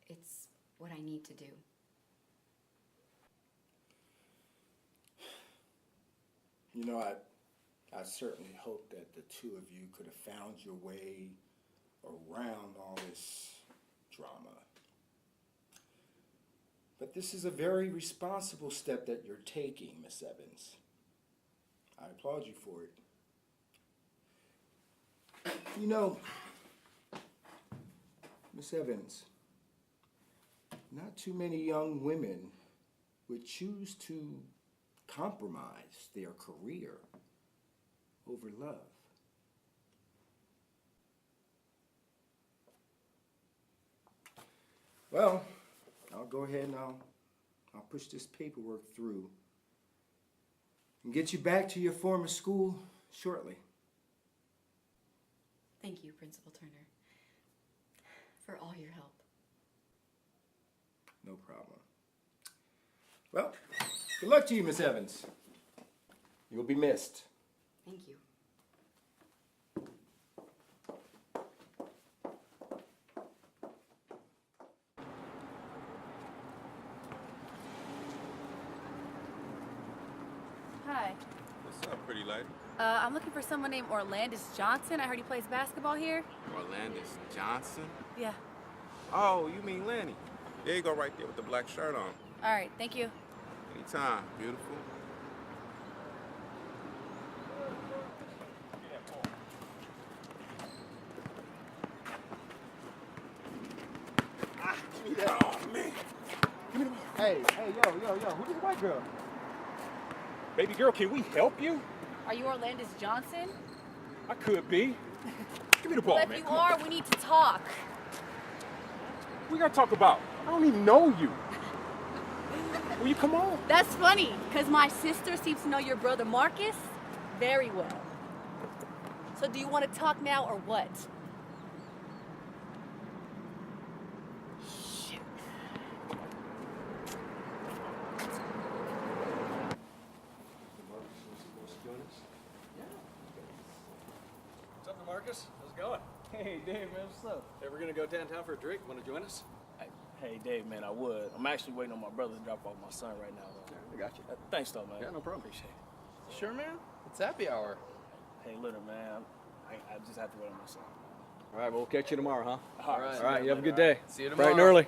it's what I need to do. You know, I certainly hope that the two of you could have found your way around all this drama. But this is a very responsible step that you're taking, Miss Evans. I applaud you for it. You know, Miss Evans, not too many young women would choose to compromise their career over love. Well, I'll go ahead and I'll push this paperwork through and get you back to your former school shortly. Thank you, Principal Turner, for all your help. No problem. Well, good luck to you, Miss Evans. You'll be missed. Thank you. Hi. What's up, pretty lady? I'm looking for someone named Orlandis Johnson. I heard he plays basketball here. Orlandis Johnson? Yeah. Oh, you mean Lanny? There you go right there with the black shirt on. All right, thank you. Anytime, beautiful. Give me that. Oh, man. Give me the... Hey, yo, who's this white girl? Baby girl, can we help you? Are you Orlandis Johnson? I could be. Give me the ball, Well, if man. you Come are, on. we need to talk. What we gotta talk about? I don't even know you. Will you come on? That's funny, because my sister seems to know your brother Marcus very well. So do you want to talk now or what? Shoot. What's up, Marcus? How's it going? Hey, Dave, man, what's up? Hey, we're gonna go downtown for a drink. Want to join us? Hey, Dave, man, I would. I'm actually waiting on my brother to drop off my son right now, though. I got you. Thanks, though, man. Yeah, no problem. Appreciate it. Sure, man. It's happy hour. Hey, little man, I just have to wait on my son. All right, we'll catch you tomorrow, huh? All right. All right, you have a good All right. day. See you Bright and tomorrow. early.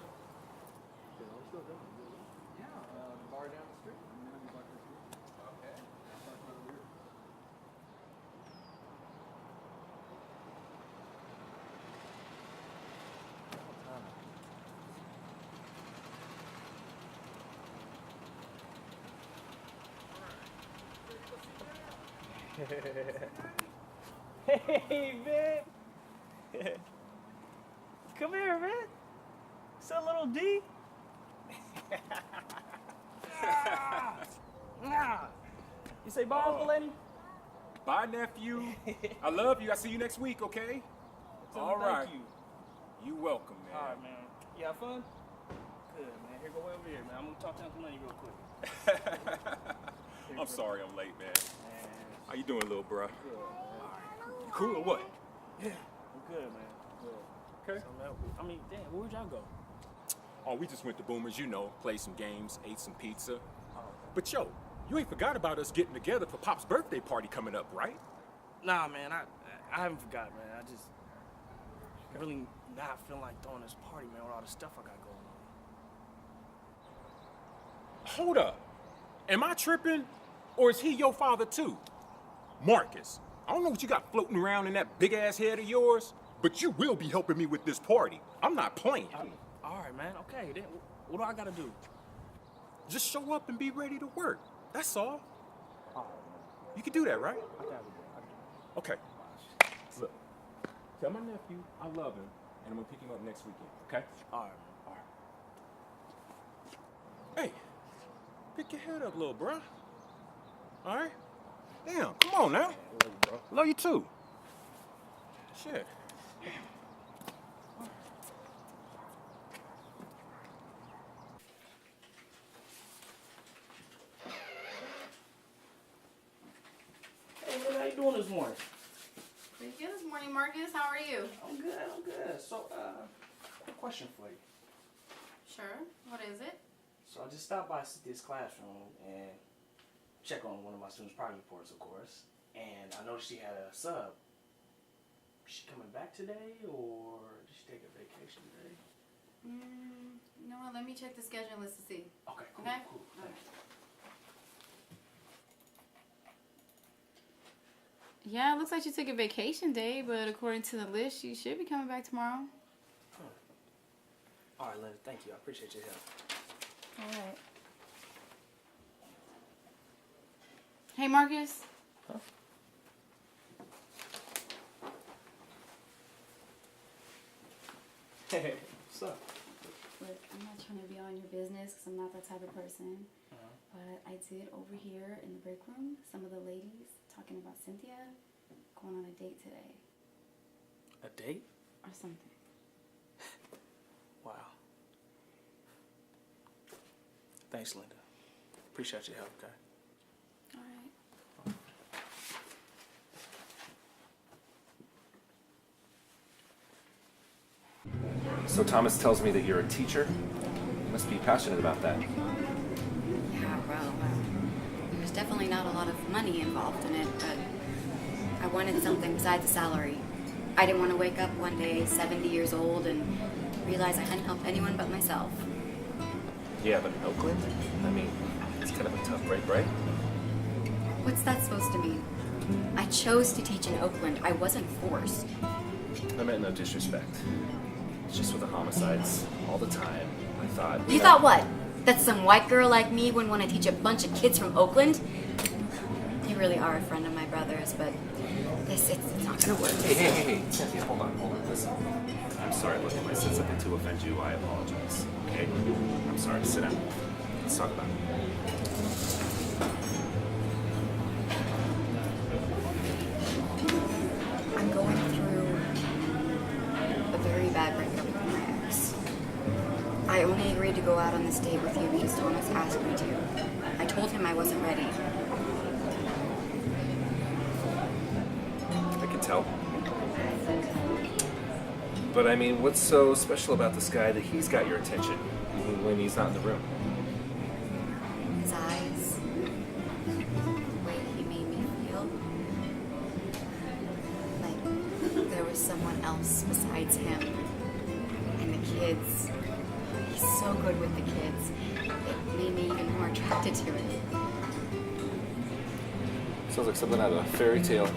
Hey, man. Come here, man. It's a little D. You say bye, Uncle Lenny? Bye, nephew. I love you. I'll see you next week, okay? Tell me All right. Thank you. You welcome, man. All right, man. You have fun? Good, man. Here, go way over here, man. I'm going to talk to Uncle Lenny real quick. I'm sorry I'm late, man. Man, How you doing, little bruh? good, man. You cool or what? Yeah, I'm good, man. Good. Okay. So, man, I mean, damn, where'd y'all go? Oh, we just went to Boomers, you know, played some games, ate some pizza. But yo, you ain't forgot about us getting together for Pop's birthday party coming up, right? Nah, man, I haven't forgot, man. I just really not feeling like throwing this party, man, with all the stuff I got going on. Hold up. Am I tripping? Or is he your father too? Marcus, I don't know what you got floating around in that big ass head of yours, but you will be helping me with this party. I'm not playing. All right, man, okay. Then what do I gotta do? Just show up and be ready to work. That's all. You can do that, right? I got it. Okay. Look, tell my nephew I love him, and I'm gonna pick him up next weekend, okay? All right, man. All right. Hey, pick your head up, little bruh. All right? Damn, come on now. Love you, bro. Love you too. Shit. Hey, man, how you doing this morning? Pretty good this morning, Marcus. How are you? I'm good. So, quick question for you. Sure. What is it? So I just stopped by this classroom and check on one of my students' progress reports, of course. And I noticed she had a sub. Is she coming back today, or did she take a vacation today? You know what? Let me check the schedule list to see. Okay, cool, Okay? cool. All right. Yeah, it looks like she took a vacation day, but according to the list, she should be coming back tomorrow. All right, Lynn, thank you. I appreciate your help. All right. Hey, Marcus. Huh? Hey, what's up? Look, mind your business because I'm not that type of person. But I did overhear in the break room some of the ladies talking about Cynthia going on a date today. A date? Or something. Wow. Thanks, Linda. Appreciate your help, okay? All right. So Thomas tells me that you're a teacher. You must be passionate about that. Yeah, well, there's definitely not a lot of money involved in it, but I wanted something besides a salary. I didn't want to wake up one day, 70 years old, and realize I hadn't helped anyone but myself. Yeah, but in Oakland? I mean, it's kind of a tough break, right? What's that supposed to mean? I chose to teach in Oakland. I wasn't forced. I meant no disrespect. It's just with the homicides all the time. I thought... You thought what? That some white girl like me wouldn't want to teach a bunch of kids from Oakland? You really are a friend of my brother's, but it's not gonna work. Hey, Cynthia, hold on. Listen. I'm sorry, look, if I said something to offend you, I apologize. Okay? I'm sorry. Sit down. Let's talk about it. I'm going through a very bad breakup with my ex. I only agreed to go out on this date with you because Thomas asked me to. I told him I wasn't ready. I can tell. But I mean, what's so special about this guy that he's got your attention when he's not in the room? His eyes, the way he made me feel, like there was someone else besides him. And the kids, he's so good with the kids. It made me even more attracted to him. Sounds like something out of a fairy tale.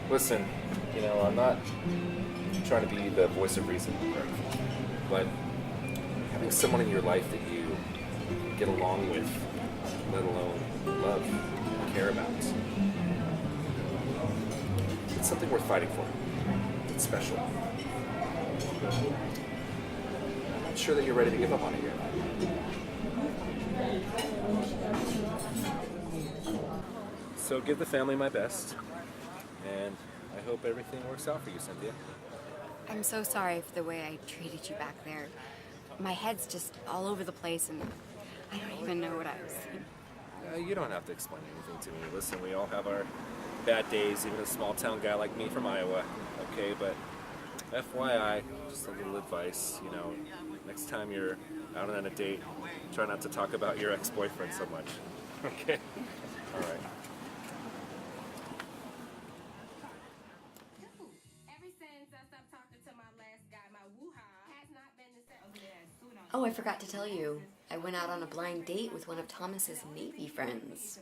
Listen, you know, I'm not trying to be the voice of reason, but having someone in your life that you get along with, let alone love, care about, it's something worth fighting for. It's special. I'm not sure that you're ready to give up on it yet. So give the family my best, and I hope everything works out for you, Cynthia. I'm so sorry for the way I treated you back there. My head's just all over the place and I don't even know what I was thinking. You don't have to explain anything to me. Listen, we all have our bad days, even a small town guy like me from Iowa, okay? But FYI, just a little advice, you know, next time you're out on a date, try not to talk about your ex-boyfriend so much, okay? All right. Oh, I forgot to tell you. I went out on a blind date with one of Thomas's Navy friends.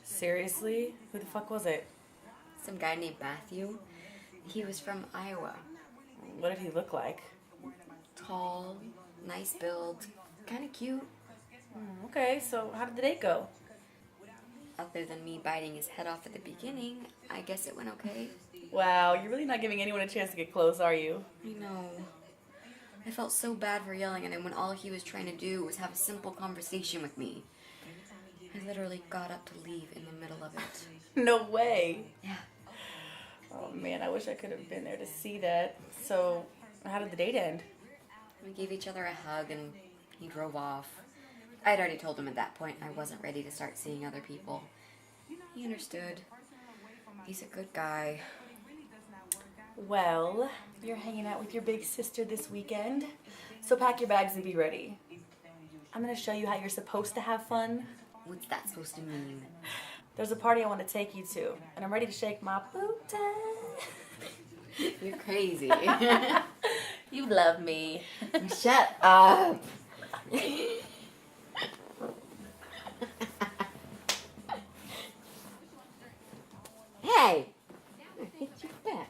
Seriously? Who the fuck was it? Some guy named Matthew. He was from Iowa. What did he look like? Tall, nice build, kind of cute. Okay, so how did the date go? Other than me biting his head off at the beginning, I guess it went okay. Wow, you're really not giving anyone a chance to get close, are you? I know. I felt so bad for yelling at him when all he was trying to do was have a simple conversation with me. I literally got up to leave in the middle of it. No way. Yeah. Oh man, I wish I could have been there to see that. So, how did the date end? We gave each other a hug and he drove off. I'd already told him at that point I wasn't ready to start seeing other people. He understood. He's a good guy. Well, you're hanging out with your big sister this weekend, so pack your bags and be ready. I'm gonna show you how you're supposed to have fun. What's that supposed to mean? There's a party I want to take you to, and I'm ready to shake my booty. You're crazy. You love me. Shut up. Hey! I hit you back.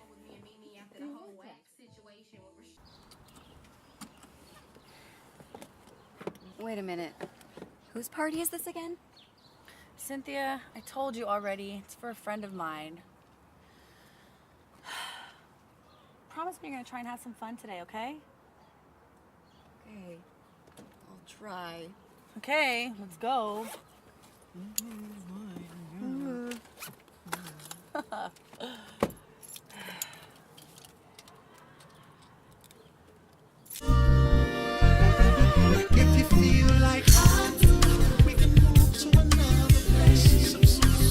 Wait a minute. Whose party is this again? Cynthia, I told you already. It's for a friend of mine. Promise me you're gonna try and have some fun today, okay? Okay. I'll try. Okay, let's go. If you feel like we can move to another place.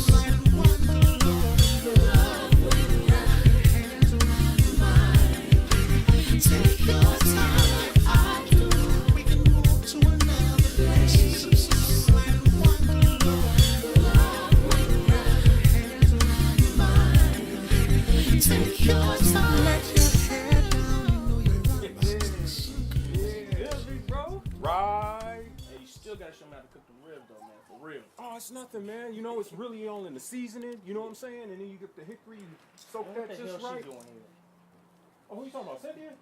Right and wonderful. Hands around your mind. Take your time. I do. We can move to another place. Right and wonderful. Hands around your mind. Take your time. Let your head down. You know you're right. Right. Hey, you still gotta show me how to cook the ribs though, man, for real. Oh, it's nothing, man. You know, it's really all in the seasoning. You know what I'm saying? And then you get the hickory, you soak What that the just hell right. she doing here? Oh, who you talking about? Cynthia?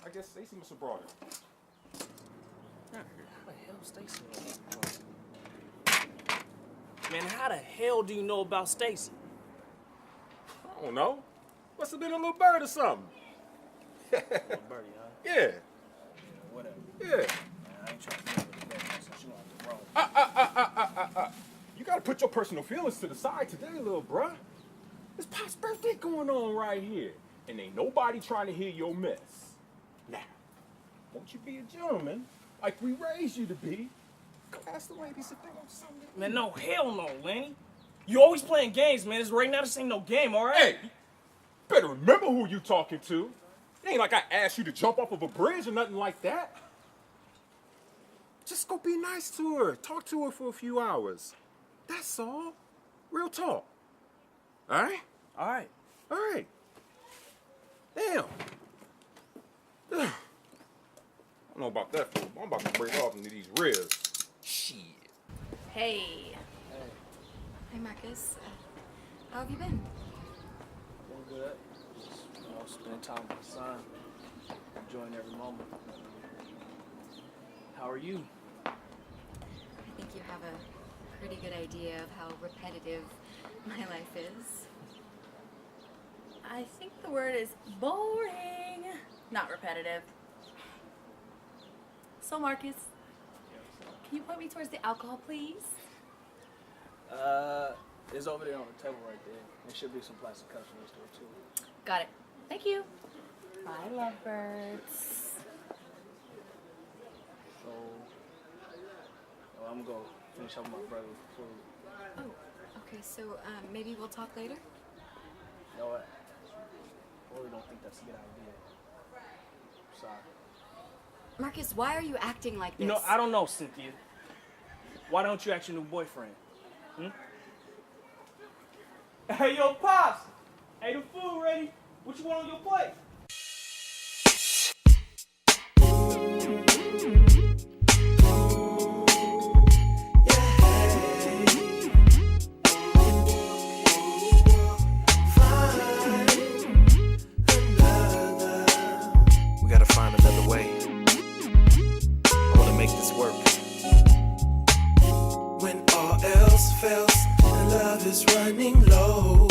I guess Stacy must have brought her. How the hell Stacy? Man, how the hell do you know about Stacy? I don't know. Must have been a little bird or something. Little birdie, huh? Yeah. Yeah, whatever. Yeah. Man, I ain't trying to feel the bad, so she gonna have to roll. You gotta put your personal feelings to the side today, little bruh. It's Pop's birthday going on right here. And ain't nobody trying to hear your mess. Now, won't you be a gentleman like we raised you to be? Go ask the ladies if they want something. Man, no, hell no, Lenny. You always playing games, man. Right now, this ain't no game, all right? Hey, better remember who you talking to. It ain't like I asked you to jump off of a bridge or nothing like that. Just go be nice to her. Talk to her for a few hours. That's all. Real talk. All right? All right. All right. Damn. I don't know about that food. I'm about to break off into these ribs. Shit. Hey. Hi, Marcus. How have you been? Doing good. Just, spending time with my son. Enjoying every moment. How are you? I think you have a pretty good idea of how repetitive my life is. I think the word is boring, not repetitive. So, Marcus, can you point me towards the alcohol, please? It's over there on the table right there. There should be some plastic cups next to it too. Got it. Thank you. Bye, lovebirds. So, I'm gonna go finish up with my brother with food. Oh, okay, so maybe we'll talk later? You know what? I really don't think that's a good idea. Sorry. Marcus, why are you acting like this? You know, I don't know, Cynthia. Why don't you ask your new boyfriend? Hmm? Hey, yo, Pops! Hey, the food ready? What you want on your plate? We gotta find another way. I wanna make this work. When all else fails and love is running low,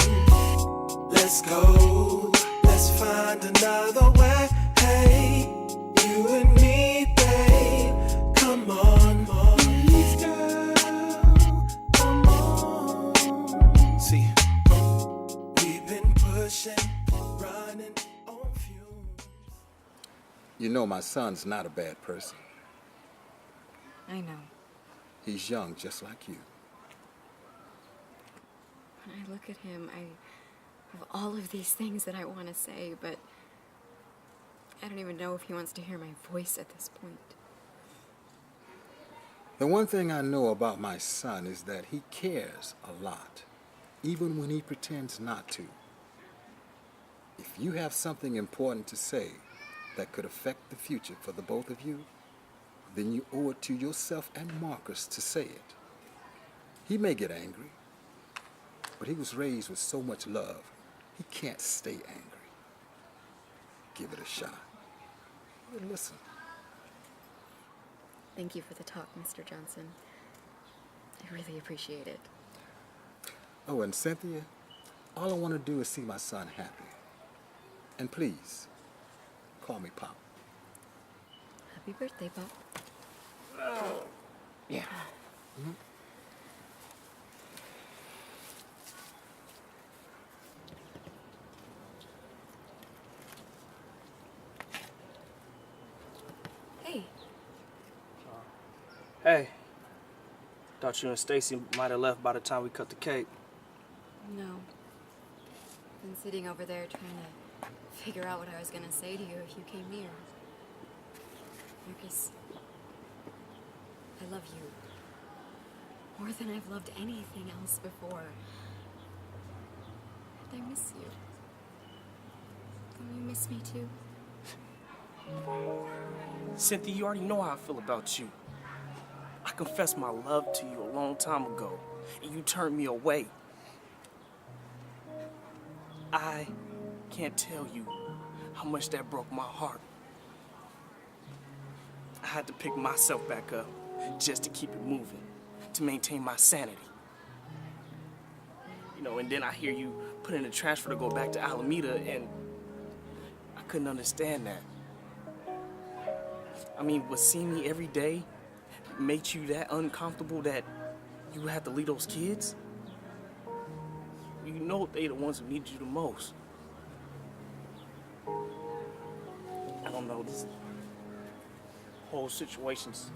let's go. Let's find another way. Hey, you and me, babe. Come on, please, girl. Come on. See, we've been pushing, running on fumes. You know my son's not a bad person. I know. He's young, just like you. When I look at him, I have all of these things that I want to say, but I don't even know if he wants to hear my voice at this point. The one thing I know about my son is that he cares a lot, even when he pretends not to. If you have something important to say that could affect the future for the both of you, then you owe it to yourself and Marcus to say it. He may get angry, but he was raised with so much love, he can't stay angry. Give it a shot. And listen. Thank you for the talk, Mr. Johnson. I really appreciate it. Oh, and Cynthia, all I want to do is see my son happy. And please, call me Pop. Happy birthday, Pop. Yeah. Hey. Hey. Thought you and Stacy might have left by the time we cut the cake. No. Been sitting over there trying to figure out what I was gonna say to you if you came near. Marcus, I love you. More than I've loved anything else before. And I miss you. Don't you miss me too? Cynthia, you already know how I feel about you. I confessed my love to you a long time ago, and you turned me away. I can't tell you how much that broke my heart. I had to pick myself back up just to keep it moving, to maintain my sanity. You know, and then I hear you put in a transfer to go back to Alameda, and I couldn't understand that. I mean, was seeing me every day made you that uncomfortable that you had to leave those kids? You know they the ones who need you the most. I don't know, this whole situation's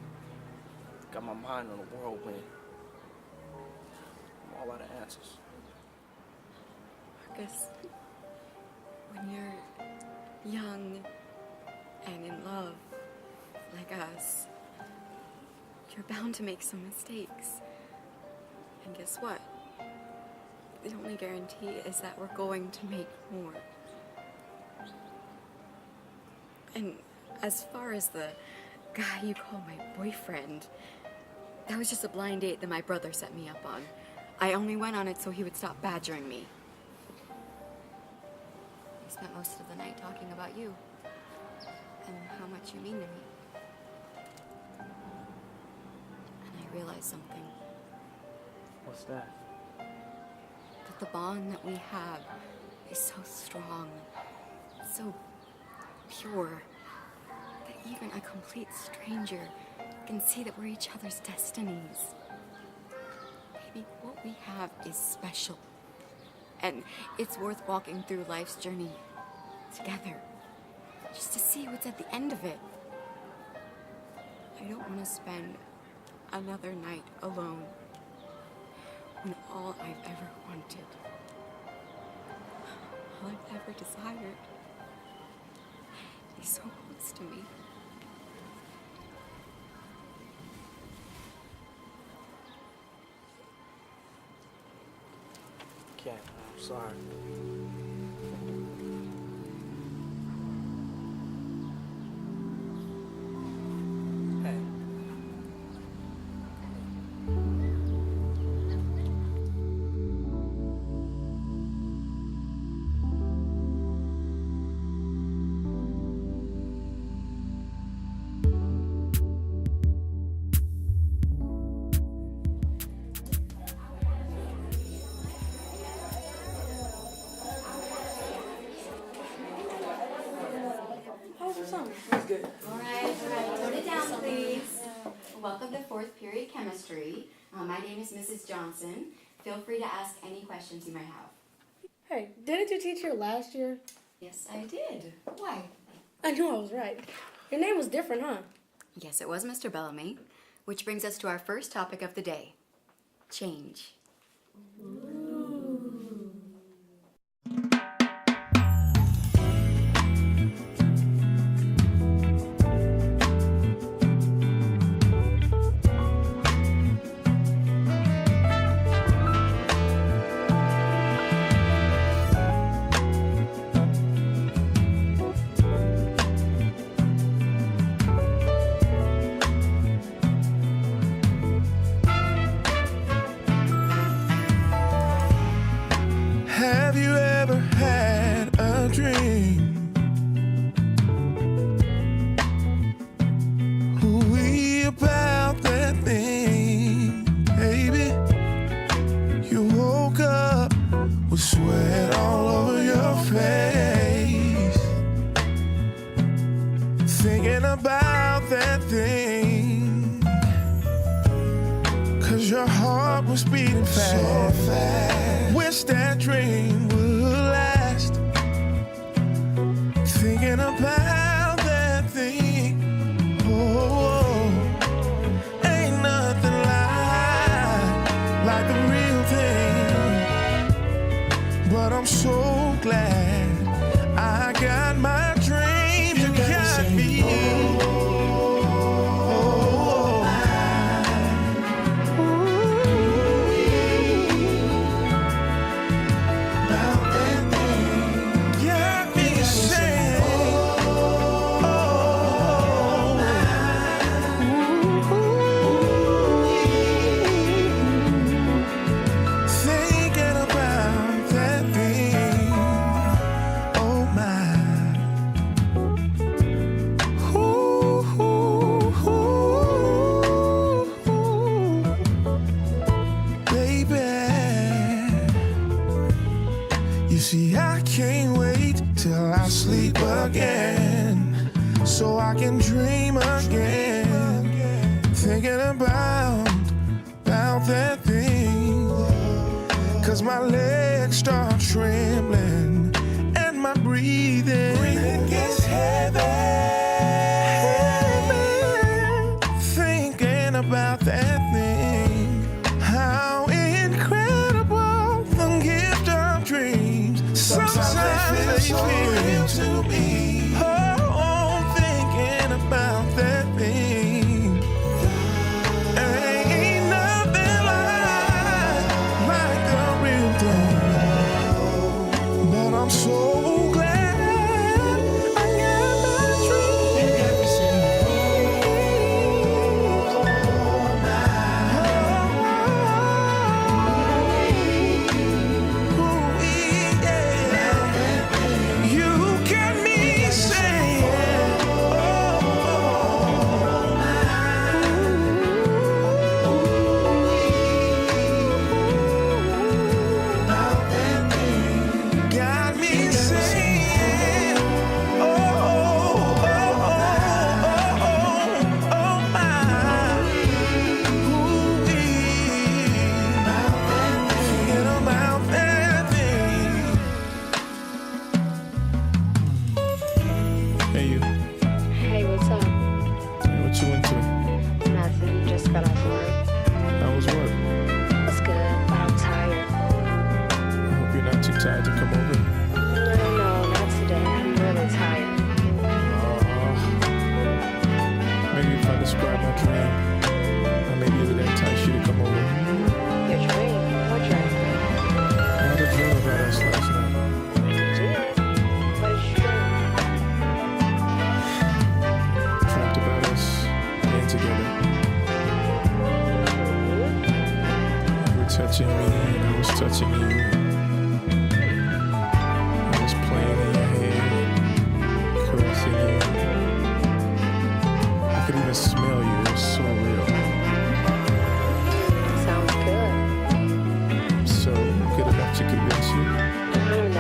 got my mind on a whirlwind. I'm all out of answers. Marcus, when you're young and in love, like us, you're bound to make some mistakes. And guess what? The only guarantee is that we're going to make more. And as far as the guy you call my boyfriend, that was just a blind date that my brother set me up on. I only went on it so he would stop badgering me. We spent most of the night talking about you and how much you mean to me. And I realized something. What's that? That the bond that we have is so strong, so pure, that even a complete stranger can see that we're each other's destinies. Baby, what we have is special. And it's worth walking through life's journey together, just to see what's at the end of it. I don't want to spend another night alone when all I've ever wanted, all I've ever desired, is so close to me. Can't, I'm sorry. All right, tone it down, please. Welcome to fourth period chemistry. My name is Mrs. Johnson. Feel free to ask any questions you might have. Hey, didn't you teach here last year? Yes, I did. Why? I knew I was right. Your name was different, huh? Yes, it was Mr. Bellamy. Which brings us to our first topic of the day. Change. Have you ever had a dream? We about that thing, baby. You woke up with sweat all over your face, thinking about that heart was beating fast. So fast. Wish that dream would last. Thinking about that thing. Oh, ain't nothing like the real thing. But I'm so glad I got my dream. You got me. See, I can't wait till I sleep again, so I can dream again, thinking about that thing. Cause my legs start trembling and my breathing gets heavy, thinking about that thing. How incredible the gift of dreams. Sometimes they feel real to me. Oh, thinking about that thing. Ain't nothing like the real thing. But I'm so glad I got my dream. Tired to come over? No, not today. I'm really tired. Maybe if I describe my dream, I may be able to entice you to come over. Your dream? What dream? I had a dream about us last night. You did? What did you dream? Dreamt about us being together. You were touching me and I was touching you. Playing in your head, caressing you. I could even smell you. It was so real. Sounds good. So good enough to convince you? I don't